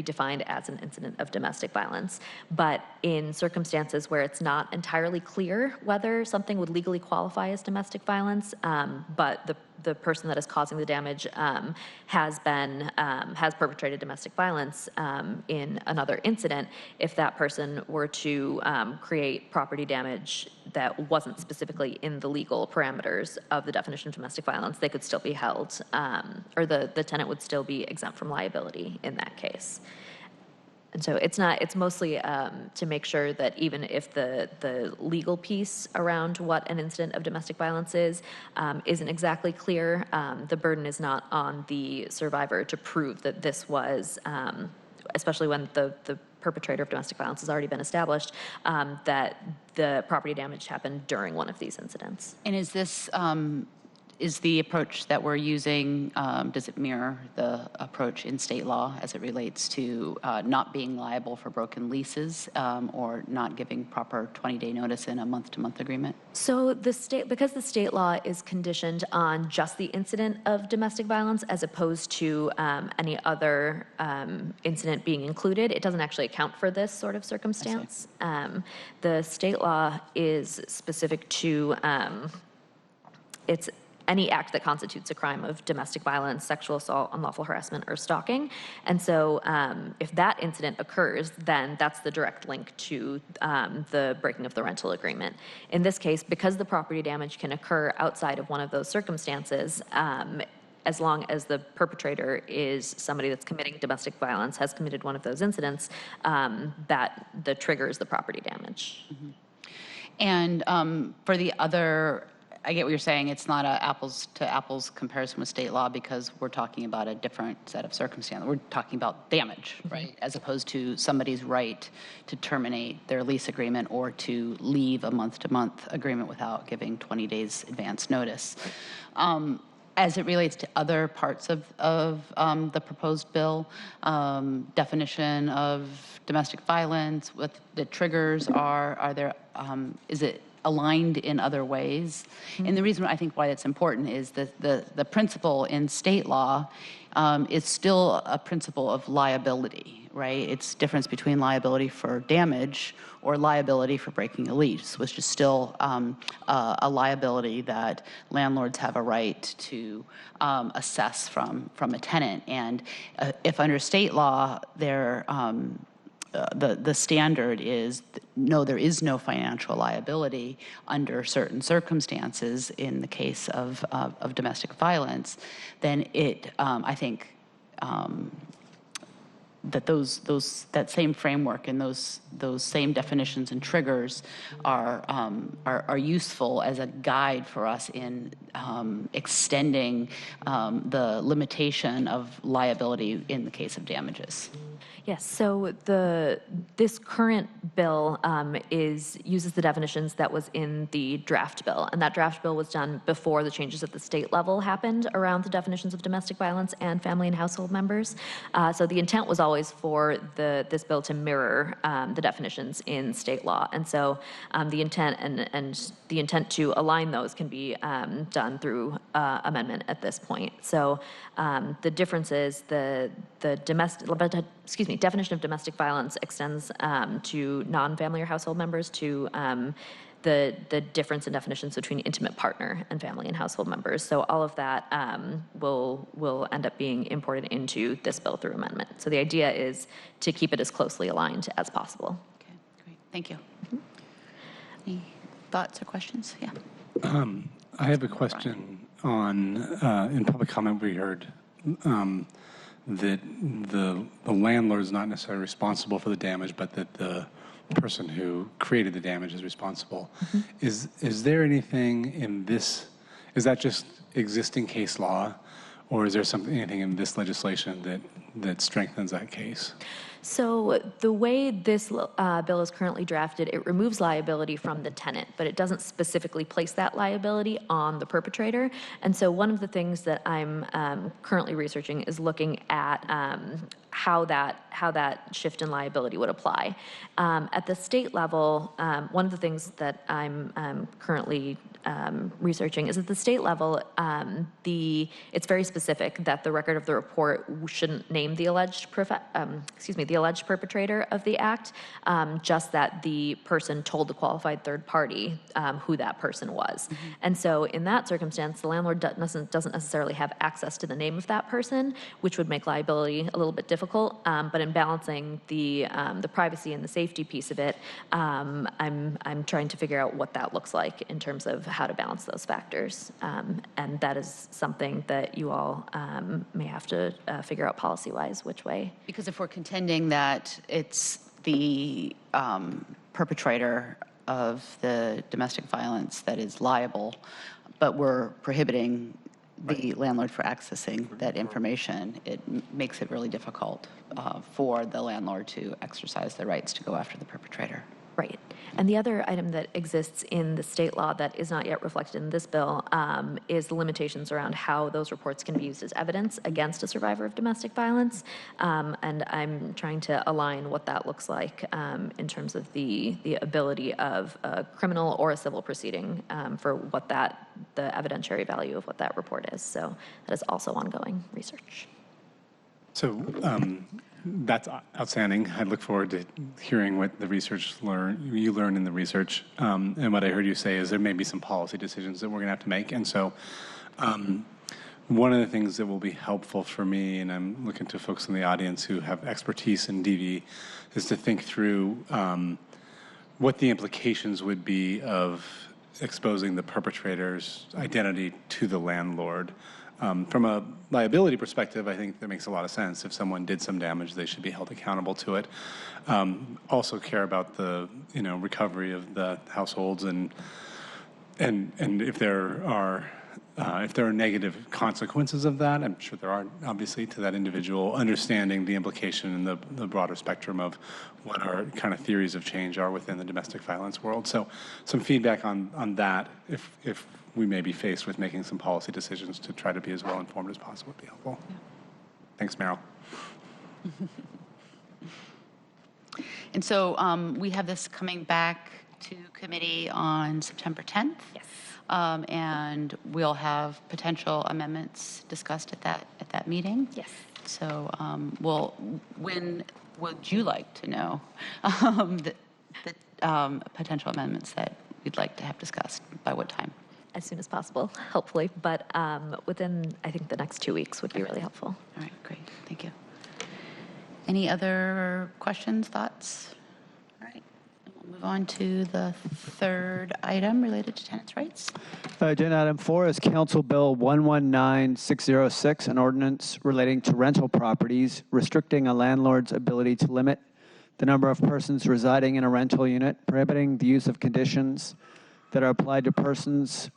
defined as an incident of domestic violence. But in circumstances where it's not entirely clear whether something would legally qualify as domestic violence, but the person that is causing the damage has perpetrated domestic violence in another incident, if that person were to create property damage that wasn't specifically in the legal parameters of the definition of domestic violence, they could still be held, or the tenant would still be exempt from liability in that case. And so it's mostly to make sure that even if the legal piece around what an incident of domestic violence isn't exactly clear, the burden is not on the survivor to prove that this was, especially when the perpetrator of domestic violence has already been established, that the property damage happened during one of these incidents. And is this, is the approach that we're using, does it mirror the approach in state law as it relates to not being liable for broken leases or not giving proper 20-day notice in a month-to-month agreement? So because the state law is conditioned on just the incident of domestic violence as opposed to any other incident being included, it doesn't actually account for this sort of circumstance. The state law is specific to it's any act that constitutes a crime of domestic violence, sexual assault, unlawful harassment, or stalking. And so if that incident occurs, then that's the direct link to the breaking of the rental agreement. In this case, because the property damage can occur outside of one of those circumstances, as long as the perpetrator is somebody that's committing domestic violence, has committed one of those incidents, that triggers the property damage. Mm-hmm. And for the other, I get what you're saying, it's not an apples to apples comparison with state law because we're talking about a different set of circumstances. We're talking about damage, right? As opposed to somebody's right to terminate their lease agreement or to leave a month-to-month agreement without giving 20 days advance notice. As it relates to other parts of the proposed bill, definition of domestic violence, what the triggers are there, is it aligned in other ways? Mm-hmm. And the reason I think why it's important is that the principle in state law is still a principle of liability, right? It's difference between liability for damage or liability for breaking a lease, which is still a liability that landlords have a right to assess from a tenant. And if under state law, they're the standard is, no, there is no financial liability under certain circumstances in the case of domestic violence, then I think that that same framework and those same definitions and triggers are useful as a guide for us in extending the limitation of liability in the case of damages. Yes, so this current bill uses the definitions that was in the draft bill, and that draft bill was done before the changes at the state level happened around the definitions of domestic violence and family and household members. So the intent was always for this bill to mirror the definitions in state law, and so the intent and the intent to align those can be done through amendment at this point. So the difference is the definition of domestic violence extends to non-family or household members, to the difference in definitions between intimate partner and family and household members. So all of that will end up being imported into this bill through amendment. So the idea is to keep it as closely aligned as possible. Okay, great. Thank you. Any thoughts or questions? Yeah. I have a question on, in public comment we heard that the landlord is not necessarily responsible for the damage, but that the person who created the damage is responsible. Is there anything in this, is that just existing case law, or is there anything in this legislation that strengthens that case? So the way this bill is currently drafted, it removes liability from the tenant, but it doesn't specifically place that liability on the perpetrator. And so one of the things that I'm currently researching is looking at how that shift in liability would apply. At the state level, one of the things that I'm currently researching is at the state level, it's very specific that the record of the report shouldn't name the alleged perpetrator of the act, just that the person told the qualified third party who that person was. And so in that circumstance, the landlord doesn't necessarily have access to the name of that person, which would make liability a little bit difficult. But in balancing the privacy and the safety piece of it, I'm trying to figure out what that looks like in terms of how to balance those factors. And that is something that you all may have to figure out policy-wise which way. Because if we're contending that it's the perpetrator of the domestic violence that is liable, but we're prohibiting the landlord for accessing that information, it makes it really difficult for the landlord to exercise their rights to go after the perpetrator. Right. And the other item that exists in the state law that is not yet reflected in this bill is the limitations around how those reports can be used as evidence against a survivor of domestic violence. And I'm trying to align what that looks like in terms of the ability of a criminal or a civil proceeding for what the evidentiary value of what that report is. So that is also ongoing research. So that's outstanding. I look forward to hearing what the you learn in the research. And what I heard you say is there may be some policy decisions that we're going to have to make. And so one of the things that will be helpful for me, and I'm looking to folks in the audience who have expertise in DV, is to think through what the implications would be of exposing the perpetrator's identity to the landlord. From a liability perspective, I think that makes a lot of sense. If someone did some damage, they should be held accountable to it. Also care about the recovery of the households and if there are negative consequences of that, I'm sure there are, obviously, to that individual, understanding the implication in the broader spectrum of what our kind of theories of change are within the domestic violence world. So some feedback on that, if we may be faced with making some policy decisions to try to be as well informed as possible, would be helpful. Yeah. Thanks, Meryl. And so we have this coming back to committee on September 10th. Yes. And we'll have potential amendments discussed at that meeting. Yes. So when would you like to know the potential amendments that we'd like to have discussed? By what time? As soon as possible, hopefully. But within, I think, the next 2 weeks would be really helpful. All right, great. Thank you. Any other questions, thoughts? All right, we'll move on to the third item related to tenants' rights. Agenda item 4 is Council Bill 119606, an ordinance relating to rental properties, restricting a landlord's ability to limit the number of persons residing in a rental unit, prohibiting the use of conditions that are applied to persons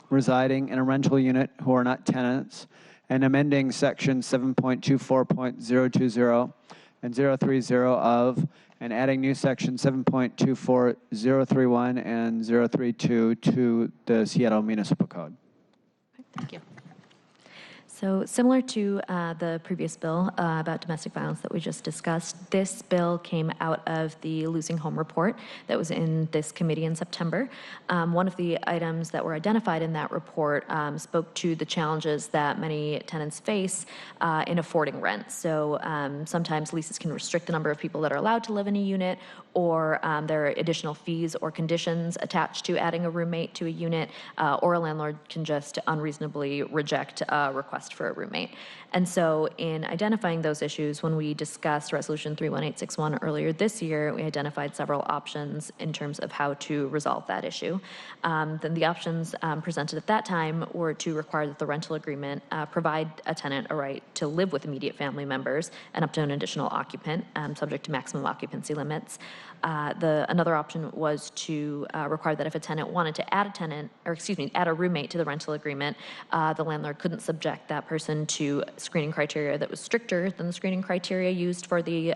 residing in a rental unit who are not tenants, and amending section 7.24.020 and 030 of, and adding new section 7.24031 and 032 to the Seattle Municipal Code. Thank you. So similar to the previous bill about domestic violence that we just discussed, this bill came out of the Losing Home report that was in this committee in September. One of the items that were identified in that report spoke to the challenges that many tenants face in affording rent. So sometimes leases can restrict the number of people that are allowed to live in a unit, or there are additional fees or conditions attached to adding a roommate to a unit, or a landlord can just unreasonably reject a request for a roommate. And so in identifying those issues, when we discussed Resolution 31861 earlier this year, we identified several options in terms of how to resolve that issue. Then the options presented at that time were to require that the rental agreement provide a tenant a right to live with immediate family members and up to an additional occupant, subject to maximum occupancy limits. Another option was to require that if a tenant wanted to add a roommate to the rental agreement, the landlord couldn't subject that person to screening criteria that was stricter than the screening criteria used for the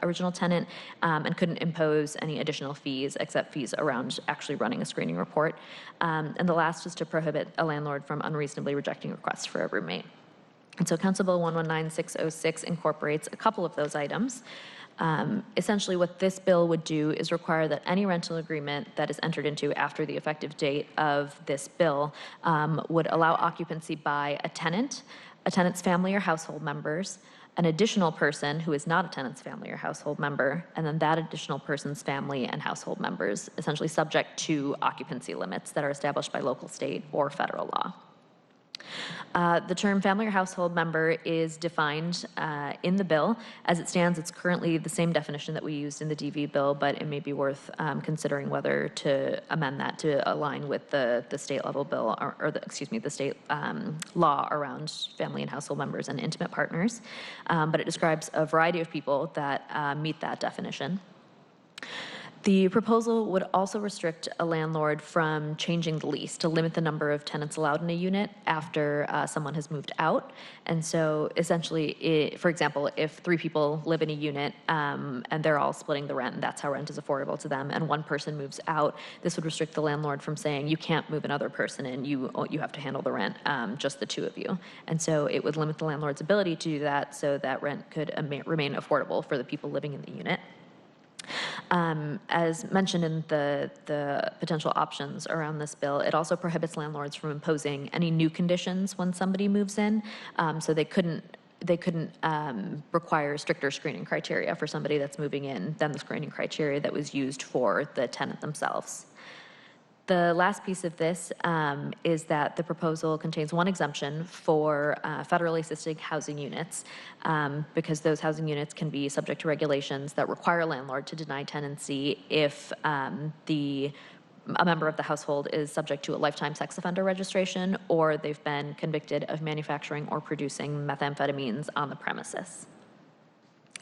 original tenant, and couldn't impose any additional fees except fees around actually running a screening report. And the last was to prohibit a landlord from unreasonably rejecting requests for a roommate. And so Council Bill 119606 incorporates a couple of those items. Essentially what this bill would do is require that any rental agreement that is entered into after the effective date of this bill would allow occupancy by a tenant's family or household members, an additional person who is not a tenant's family or household member, and then that additional person's family and household members, essentially subject to occupancy limits that are established by local, state, or federal law. The term family or household member is defined in the bill. As it stands, it's currently the same definition that we used in the DV bill, but it may be worth considering whether to amend that to align with the state level bill, or the state law around family and household members and intimate partners. But it describes a variety of people that meet that definition. The proposal would also restrict a landlord from changing the lease to limit the number of tenants allowed in a unit after someone has moved out. And so essentially, for example, if 3 people live in a unit and they're all splitting the rent, and that's how rent is affordable to them, and one person moves out, this would restrict the landlord from saying, you can't move another person in, you have to handle the rent, just the 2 of you. And so it would limit the landlord's ability to do that so that rent could remain affordable for the people living in the unit. As mentioned in the potential options around this bill, it also prohibits landlords from imposing any new conditions when somebody moves in. So they couldn't require stricter screening criteria for somebody that's moving in than the screening criteria that was used for the tenant themselves. The last piece of this is that the proposal contains one exemption for federally assisted housing units, because those housing units can be subject to regulations that require a landlord to deny tenancy if a member of the household is subject to a lifetime sex offender registration, or they've been convicted of manufacturing or producing methamphetamines on the premises.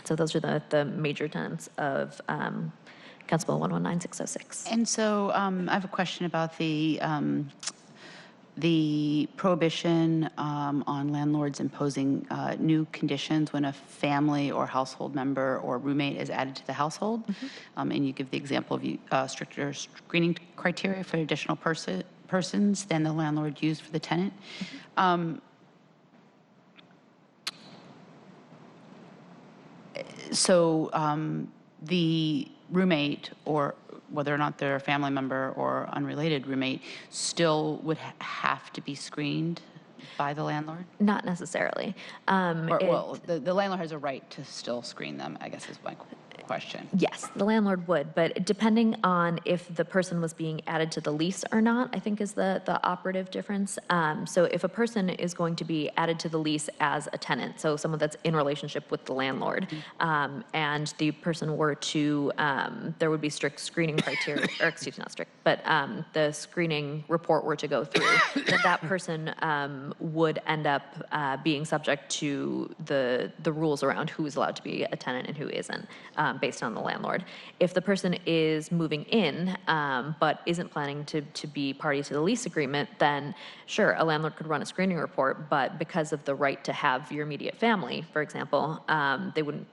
So those are the major tenets of Council Bill 119606. And so I have a question about the prohibition on landlords imposing new conditions when a family or household member or roommate is added to the household. Mm-hmm. And you give the example of stricter screening criteria for additional persons than the landlord used for the tenant. Mm-hmm. So the roommate, or whether or not they're a family member or unrelated roommate, still would have to be screened by the landlord? Not necessarily. The landlord has a right to still screen them, I guess is my question. question. Yes, the landlord would, but depending on if the person was being added to the lease or not, I think is the operative difference. So if a person is going to be added to the lease as a tenant, so someone that's in relationship with the landlord, and the person were to, there would be strict screening criteria, or excuse me, not strict, but the screening report were to go through, then that person would end up being subject to the rules around who is allowed to be a tenant and who isn't, based on the landlord. If the person is moving in, but isn't planning to be party to the lease agreement, then sure, a landlord could run a screening report, but because of the right to have your immediate family, for example,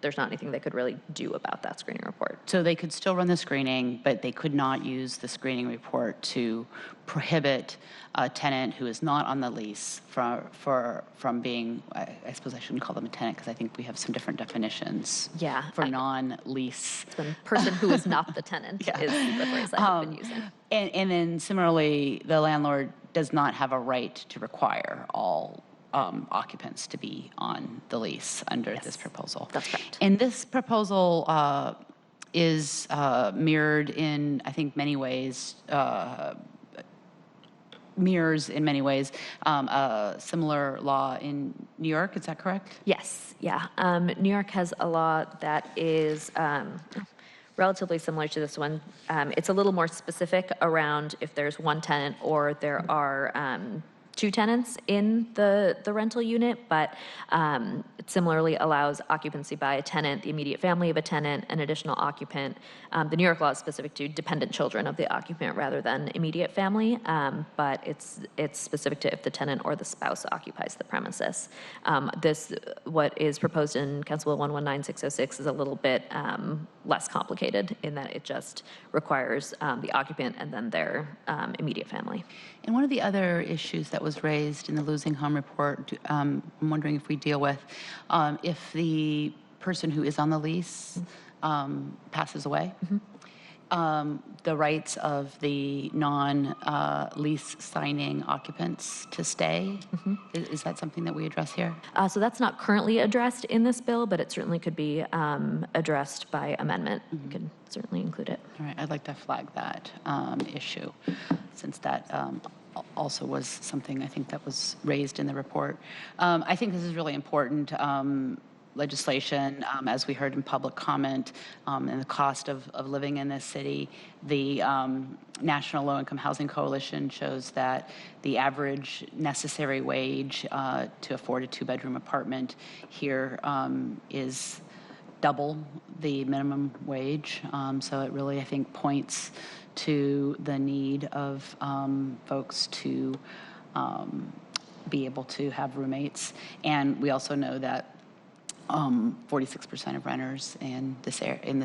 there's not anything they could really do about that screening report. So they could still run the screening, but they could not use the screening report to prohibit a tenant who is not on the lease from being, I suppose I shouldn't call them a tenant because I think we have some different definitions for non-lease. The person who is not the tenant is the phrase that I've been using. And then similarly, the landlord does not have a right to require all occupants to be on the lease under this proposal. That's correct. And this proposal is mirrored in, I think, many ways, mirrors in many ways a similar law in New York. Is that correct? Yes, yeah. New York has a law that is relatively similar to this one. It's a little more specific around if there's one tenant or there are two tenants in the rental unit, but it similarly allows occupancy by a tenant, the immediate family of a tenant, an additional occupant. The New York law is specific to dependent children of the occupant rather than immediate family, but it's specific to if the tenant or the spouse occupies the premises. What is proposed in Council Bill 119606 is a little bit less complicated in that it just requires the occupant and then their immediate family. And one of the other issues that was raised in the Losing Home Report, I'm wondering if we deal with, if the person who is on the lease passes away, the rights of the non-lease signing occupants to stay. Is that something that we address here? So that's not currently addressed in this bill, but it certainly could be addressed by amendment. You could certainly include it. All right, I'd like to flag that issue, since that also was something I think that was raised in the report. I think this is really important legislation, as we heard in public comment, and the cost of living in this city. The National Low Income Housing Coalition shows that the average necessary wage to afford a two-bedroom apartment here is double the minimum wage. So it really, I think, points to the need of folks to be able to have roommates. And we also know that 46% of renters in the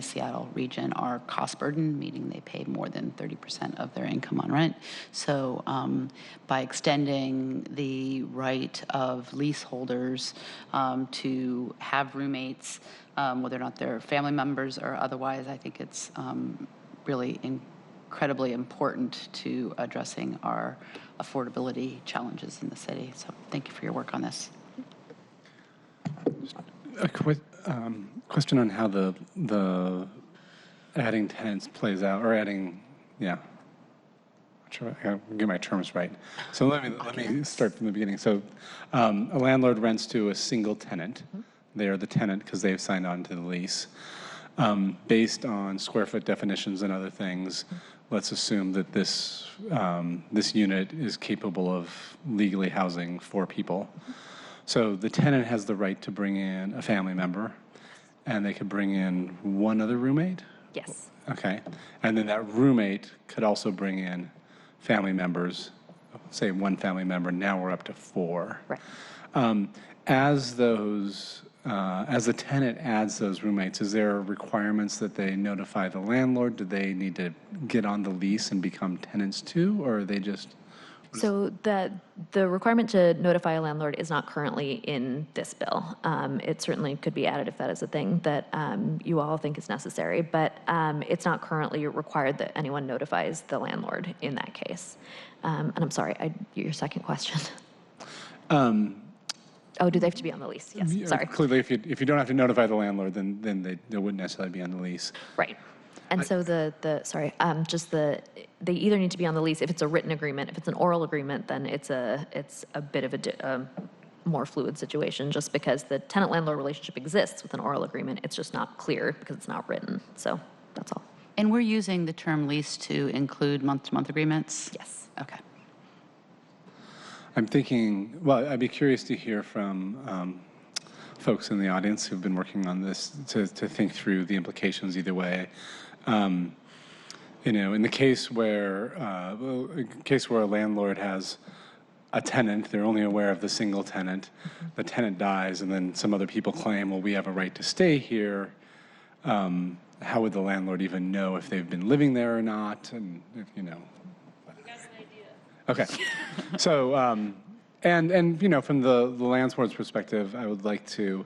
Seattle region are cost burdened, meaning they pay more than 30% of their income on rent. So by extending the right of leaseholders to have roommates, whether or not they're family members or otherwise, I think it's really incredibly important to addressing our affordability challenges in the city. So thank you for your work on this. A question on how the adding tenants plays out, or adding, I'm sure I gotta get my terms right. So let me start from the beginning. So a landlord rents to a single tenant. They are the tenant because they've signed on to the lease. Based on square foot definitions and other things, let's assume that this unit is capable of legally housing 4 people. So the tenant has the right to bring in a family member, and they could bring in one other roommate? Yes. Okay. And then that roommate could also bring in family members, say one family member. Now we're up to 4. Right. As the tenant adds those roommates, is there requirements that they notify the landlord? Do they need to get on the lease and become tenants too, or are they just? So the requirement to notify a landlord is not currently in this bill. It certainly could be added if that is a thing that you all think is necessary, but it's not currently required that anyone notifies the landlord in that case. And I'm sorry, your second question. Oh, do they have to be on the lease? Yes, sorry. Clearly, if you don't have to notify the landlord, then they wouldn't necessarily be on the lease. Right. And so they either need to be on the lease if it's a written agreement. If it's an oral agreement, then it's a bit of a more fluid situation, just because the tenant-landlord relationship exists with an oral agreement. It's just not clear because it's not written. So that's all. And we're using the term lease to include month-to-month agreements? Yes. Okay. I'm thinking, well, I'd be curious to hear from folks in the audience who've been working on this to think through the implications either way. In the case where a landlord has a tenant, they're only aware of the single tenant. The tenant dies, and then some other people claim, well, we have a right to stay here. How would the landlord even know if they've been living there or not? And Okay, so from the landlord's perspective, I would like to.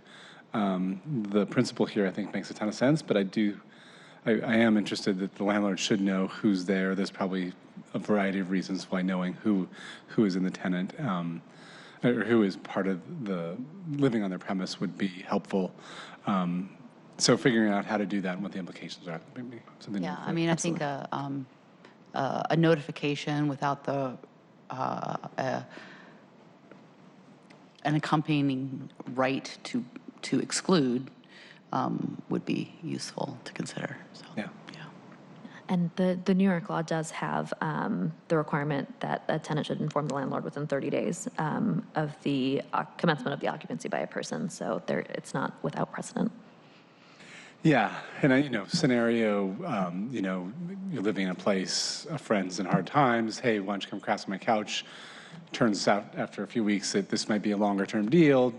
The principle here, I think, makes a ton of sense, but I am interested that the landlord should know who's there. There's probably a variety of reasons why knowing who is in the tenant or who is part of the living on their premise would be helpful. So figuring out how to do that and what the implications are. Maybe something. Yeah, I mean, I think a notification without an accompanying right to exclude would be useful to consider. So, yeah. And the New York law does have the requirement that a tenant should inform the landlord within 30 days of the commencement of the occupancy by a person. So it's not without precedent. Yeah, and scenario, you're living in a place, a friend's in hard times. Hey, why don't you come crash on my couch? Turns out after a few weeks that this might be a longer-term deal.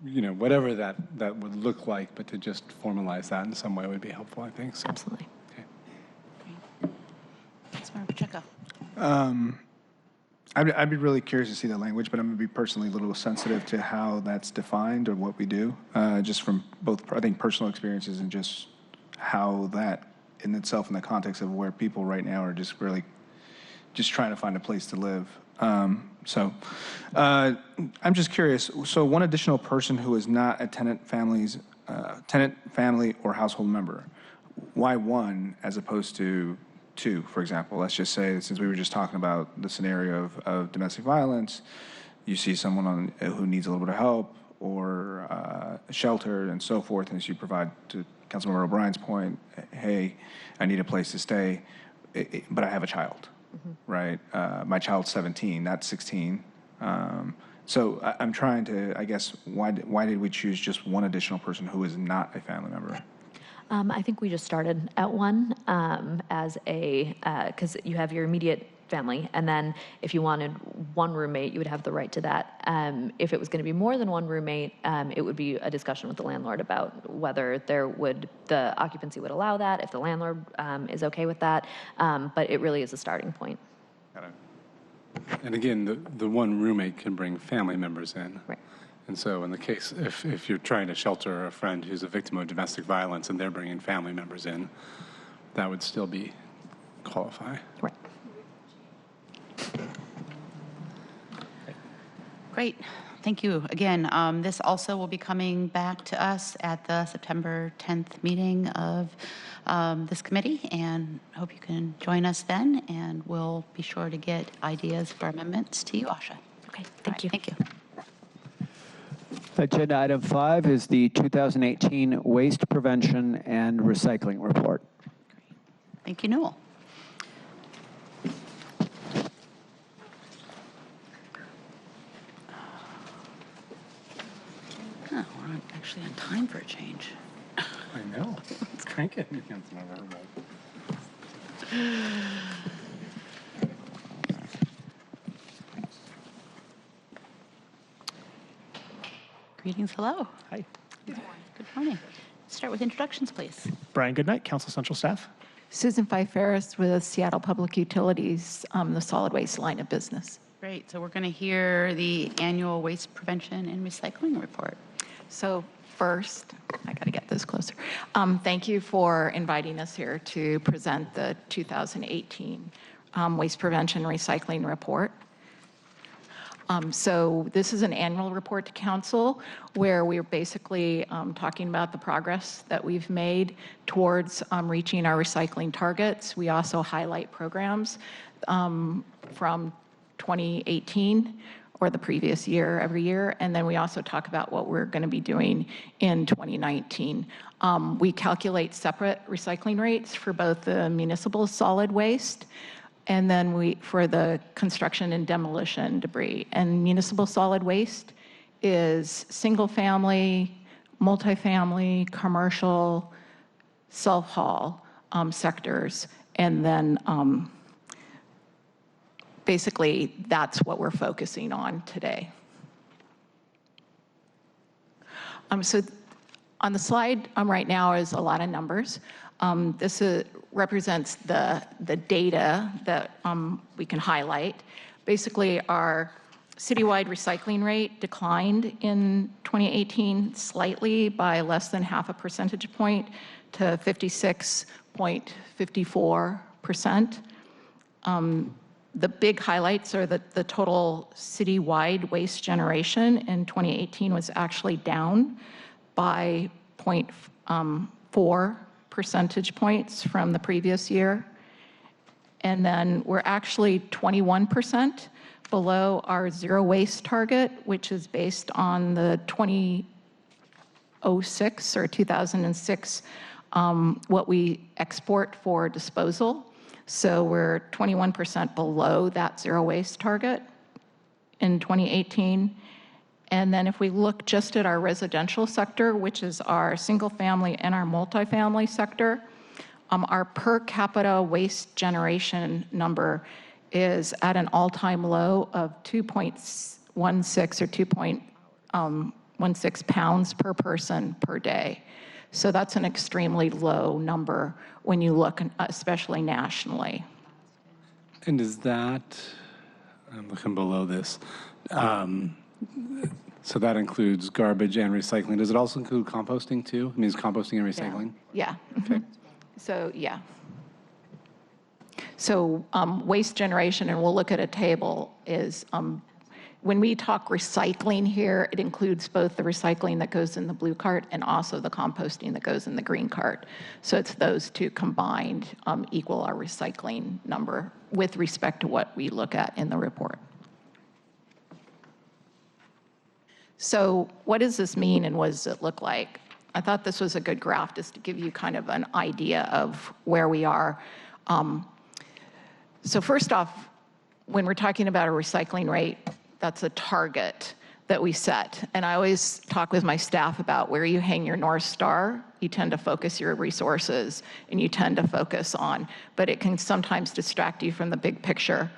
Whatever that would look like, but to just formalize that in some way would be helpful, I think. So. Absolutely. Okay. Councilmember Pacheco. I'd be really curious to see the language, but I'm going to be personally a little sensitive to how that's defined or what we do, just from both, I think, personal experiences and just how that in itself in the context of where people right now are just really just trying to find a place to live. So I'm just curious. So one additional person who is not a tenant, family, or household member, why one as opposed to two, for example? Let's just say, since we were just talking about the scenario of domestic violence, you see someone who needs a little bit of help or shelter and so forth, and as you provide, to Councilmember O'Brien's point, hey, I need a place to stay, but I have a child, right? My child's 17, not 16. So I'm trying to, I guess, why did we choose just one additional person who is not a family member? I think we just started at one because you have your immediate family, and then if you wanted one roommate, you would have the right to that. If it was going to be more than one roommate, it would be a discussion with the landlord about whether the occupancy would allow that, if the landlord is okay with that, but it really is a starting point. Got it. And again, the one roommate can bring family members in. Right. And so in the case, if you're trying to shelter a friend who's a victim of domestic violence and they're bringing family members in, that would still qualify. Right. Great. Thank you. Again, this also will be coming back to us at the September 10th meeting of this committee, and hope you can join us then, and we'll be sure to get ideas for amendments to you, Asha. Okay, thank you. Thank you. Agenda item 5 is the 2018 Waste Prevention and Recycling Report. Thank you, Newell. Oh, we're actually on time for a change. I know. It's cranking. Greetings, hello. Hi. Good morning. Start with introductions, please. Brian Goodnight, Council Central Staff. Susan Fife-Ferris with Seattle Public Utilities, the solid waste line of business. Great. So we're going to hear the annual waste prevention and recycling report. So first, I got to get this closer. Thank you for inviting us here to present the 2018 Waste Prevention and Recycling Report. So this is an annual report to council where we're basically talking about the progress that we've made towards reaching our recycling targets. We also highlight programs from 2018 or the previous year every year, and then we also talk about what we're going to be doing in 2019. We calculate separate recycling rates for both the municipal solid waste and then for the construction and demolition debris. And municipal solid waste is single-family, multifamily, commercial, self-haul sectors, and then basically that's what we're focusing on today. So on the slide right now is a lot of numbers. This represents the data that we can highlight. Basically, our citywide recycling rate declined in 2018 slightly by less than half a percentage point to 56.54%. The big highlights are that the total citywide waste generation in 2018 was actually down by 0.4 percentage points from the previous year. And then we're actually 21% below our zero waste target, which is based on the 2006 what we export for disposal. So we're 21% below that zero waste target in 2018. And then if we look just at our residential sector, which is our single family and our multifamily sector, our per capita waste generation number is at an all-time low of 2.16 or 2.16 pounds per person per day. So that's an extremely low number when you look, especially nationally. And is that, I'm looking below this, so that includes garbage and recycling. Does it also include composting too? It means composting and recycling? Yeah. Okay. So, yeah. So waste generation, and we'll look at a table, is when we talk recycling here, it includes both the recycling that goes in the blue cart and also the composting that goes in the green cart. So it's those two combined equal our recycling number with respect to what we look at in the report. So what does this mean and what does it look like? I thought this was a good graph just to give you kind of an idea of where we are. So first off, when we're talking about a recycling rate, that's a target that we set. And I always talk with my staff about where you hang your North Star, you tend to focus your resources and you tend to focus on, but it can sometimes distract you from the big picture.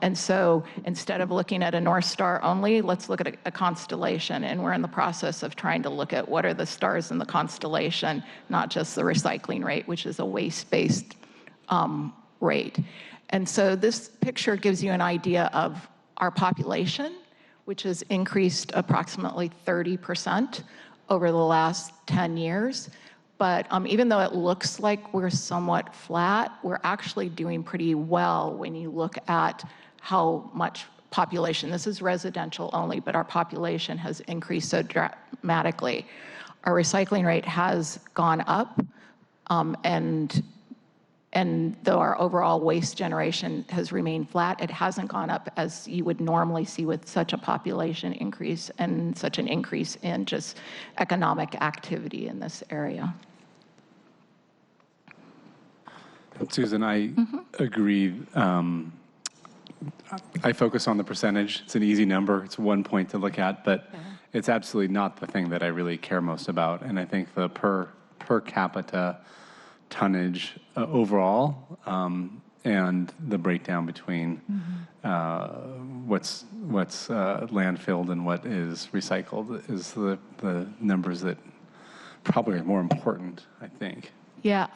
And so instead of looking at a North Star only, let's look at a constellation. And we're in the process of trying to look at what are the stars in the constellation, not just the recycling rate, which is a waste-based rate. And so this picture gives you an idea of our population, which has increased approximately 30% over the last 10 years. But even though it looks like we're somewhat flat, we're actually doing pretty well when you look at how much population, this is residential only, but our population has increased so dramatically. Our recycling rate has gone up, and though our overall waste generation has remained flat, it hasn't gone up as you would normally see with such a population increase and such an increase in just economic activity in this area. Susan, I agree. I focus on the percentage. It's an easy number. It's 1 point to look at, but it's absolutely not the thing that I really care most about. And I think the per capita tonnage overall and the breakdown between what's landfilled and what is recycled is the numbers that probably are more important, I think. Yeah.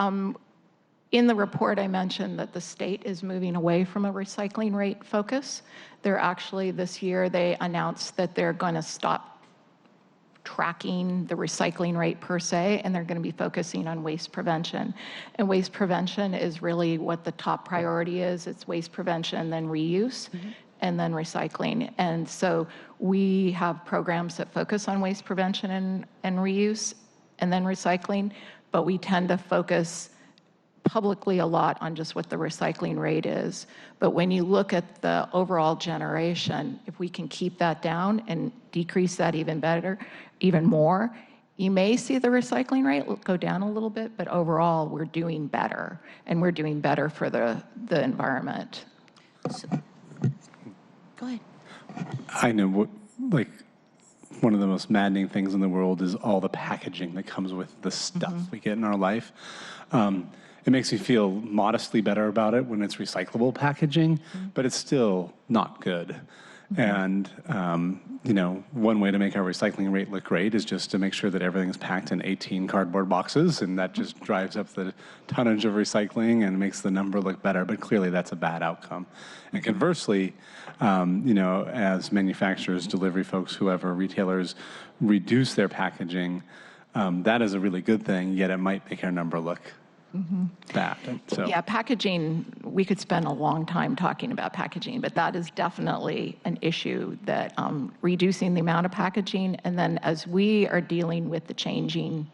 In the report, I mentioned that the state is moving away from a recycling rate focus. They're actually, this year, they announced that they're going to stop tracking the recycling rate per se, and they're going to be focusing on waste prevention. And waste prevention is really what the top priority is. It's waste prevention, then reuse. and then recycling. And so we have programs that focus on waste prevention and reuse and then recycling, but we tend to focus publicly a lot on just what the recycling rate is. But when you look at the overall generation, if we can keep that down and decrease that even more, you may see the recycling rate go down a little bit, but overall we're doing better, and we're doing better for the environment. Go ahead. I know one of the most maddening things in the world is all the packaging that comes with the stuff we get in our life. It makes me feel modestly better about it when it's recyclable packaging, but it's still not good. And, one way to make our recycling rate look great is just to make sure that everything's packed in 18 cardboard boxes, and that just drives up the tonnage of recycling and makes the number look better, but clearly that's a bad outcome. And conversely, as manufacturers, delivery folks, whoever, retailers reduce their packaging, that is a really good thing, yet it might make our number look bad. So. Yeah, packaging, we could spend a long time talking about packaging, but that is definitely an issue, that reducing the amount of packaging, and then as we are dealing with the changing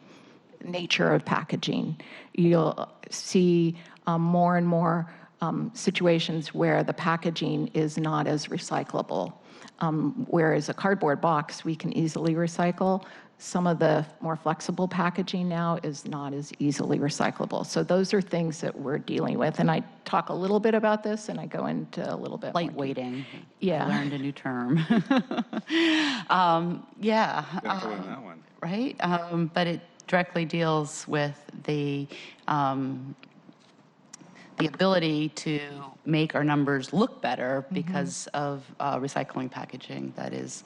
nature of packaging, you'll see more and more situations where the packaging is not as recyclable. Whereas a cardboard box we can easily recycle, some of the more flexible packaging now is not as easily recyclable. So those are things that we're dealing with. And I talk a little bit about this, and I go into a little bit Lightweighting. Yeah. I learned a new term. Yeah. That one. Right? But it directly deals with the ability to make our numbers look better because of recycling packaging that is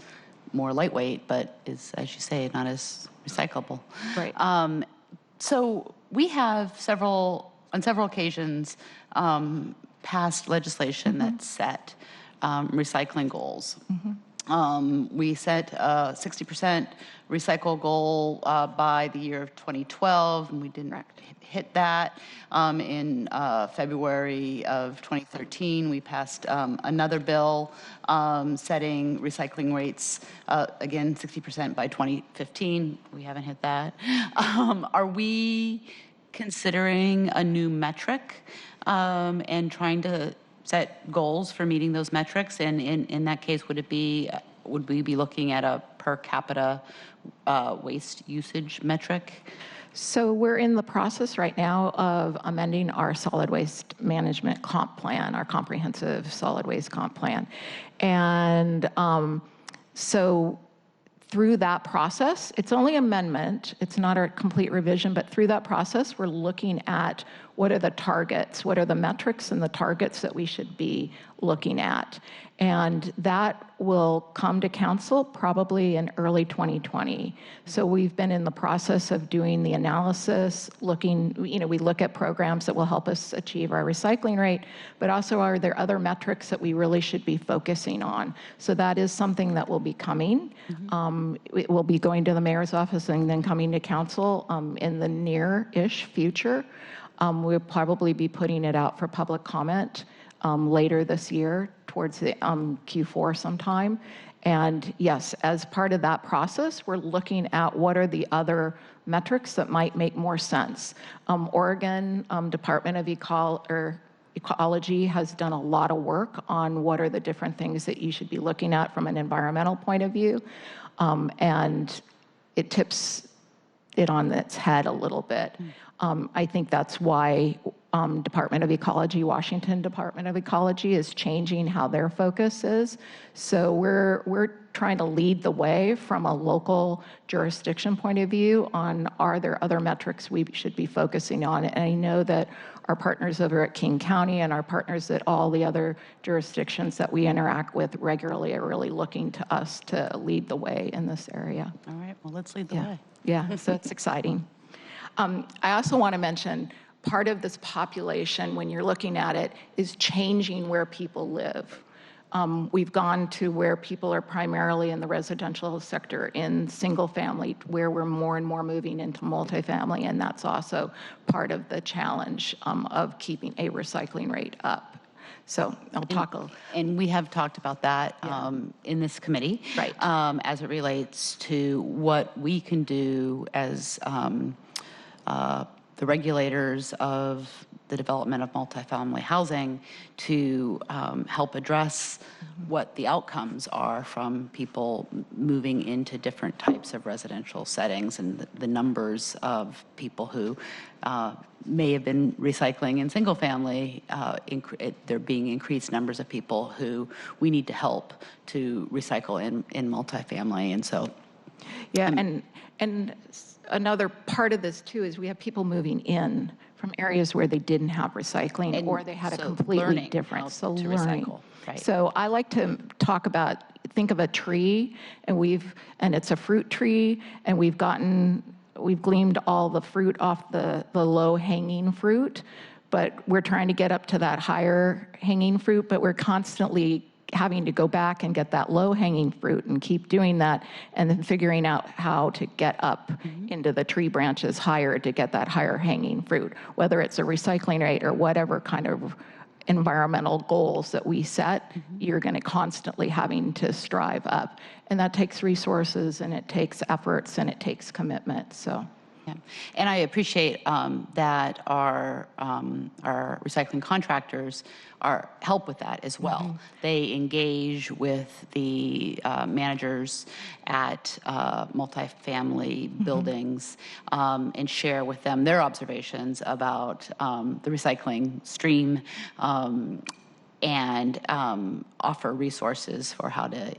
more lightweight, but is, as you say, not as recyclable. Right. So we have on several occasions, passed legislation that set recycling goals. We set a 60% recycle goal by the year of 2012, and we didn't hit that. In February of 2013, we passed another bill setting recycling rates, again, 60% by 2015. We haven't hit that. Are we considering a new metric and trying to set goals for meeting those metrics? And in that case, would we be looking at a per capita waste usage metric? So we're in the process right now of amending our solid waste management comp plan, our comprehensive solid waste comp plan. And so through that process, it's only amendment, it's not a complete revision, but through that process, we're looking at what are the targets, what are the metrics and the targets that we should be looking at. And that will come to council probably in early 2020. So we've been in the process of doing the analysis, looking, we look at programs that will help us achieve our recycling rate, but also are there other metrics that we really should be focusing on? So that is something that will be coming. It will be going to the mayor's office and then coming to council in the near-ish future. We'll probably be putting it out for public comment later this year, towards the Q4 sometime. And yes, as part of that process, we're looking at what are the other metrics that might make more sense. Oregon Department of Ecology has done a lot of work on what are the different things that you should be looking at from an environmental point of view. And it tips it on its head a little bit. I think that's why Department of Ecology, Washington Department of Ecology is changing how their focus is. So we're trying to lead the way from a local jurisdiction point of view on are there other metrics we should be focusing on. And I know that our partners over at King County and our partners at all the other jurisdictions that we interact with regularly are really looking to us to lead the way in this area. All right, well, let's lead the way. Yeah, so it's exciting. I also want to mention part of this population, when you're looking at it, is changing where people live. We've gone to where people are primarily in the residential sector in single family, where we're more and more moving into multifamily, and that's also part of the challenge of keeping a recycling rate up. So I'll talk a And we have talked about that in this committee. Right. As it relates to what we can do as the regulators of the development of multifamily housing to help address what the outcomes are from people moving into different types of residential settings, and the numbers of people who may have been recycling in single family, there being increased numbers of people who we need to help to recycle in multifamily. And so and another part of this too is we have people moving in from areas where they didn't have recycling, or they had a completely different. So learning. Recycle, right. So I like to talk about, think of a tree, and it's a fruit tree, and we've gleaned all the fruit off the low hanging fruit, but we're trying to get up to that higher hanging fruit, but we're constantly having to go back and get that low-hanging fruit and keep doing that, and then figuring out how to get up into the tree branches higher to get that higher hanging fruit, whether it's a recycling rate or whatever kind of environmental goals that we set, you're going to constantly having to strive up. And that takes resources, and it takes efforts, and it takes commitment. So. Yeah. And I appreciate that our recycling contractors help with that as well. They engage with the managers at multifamily buildings and share with them their observations about the recycling stream and offer resources for how to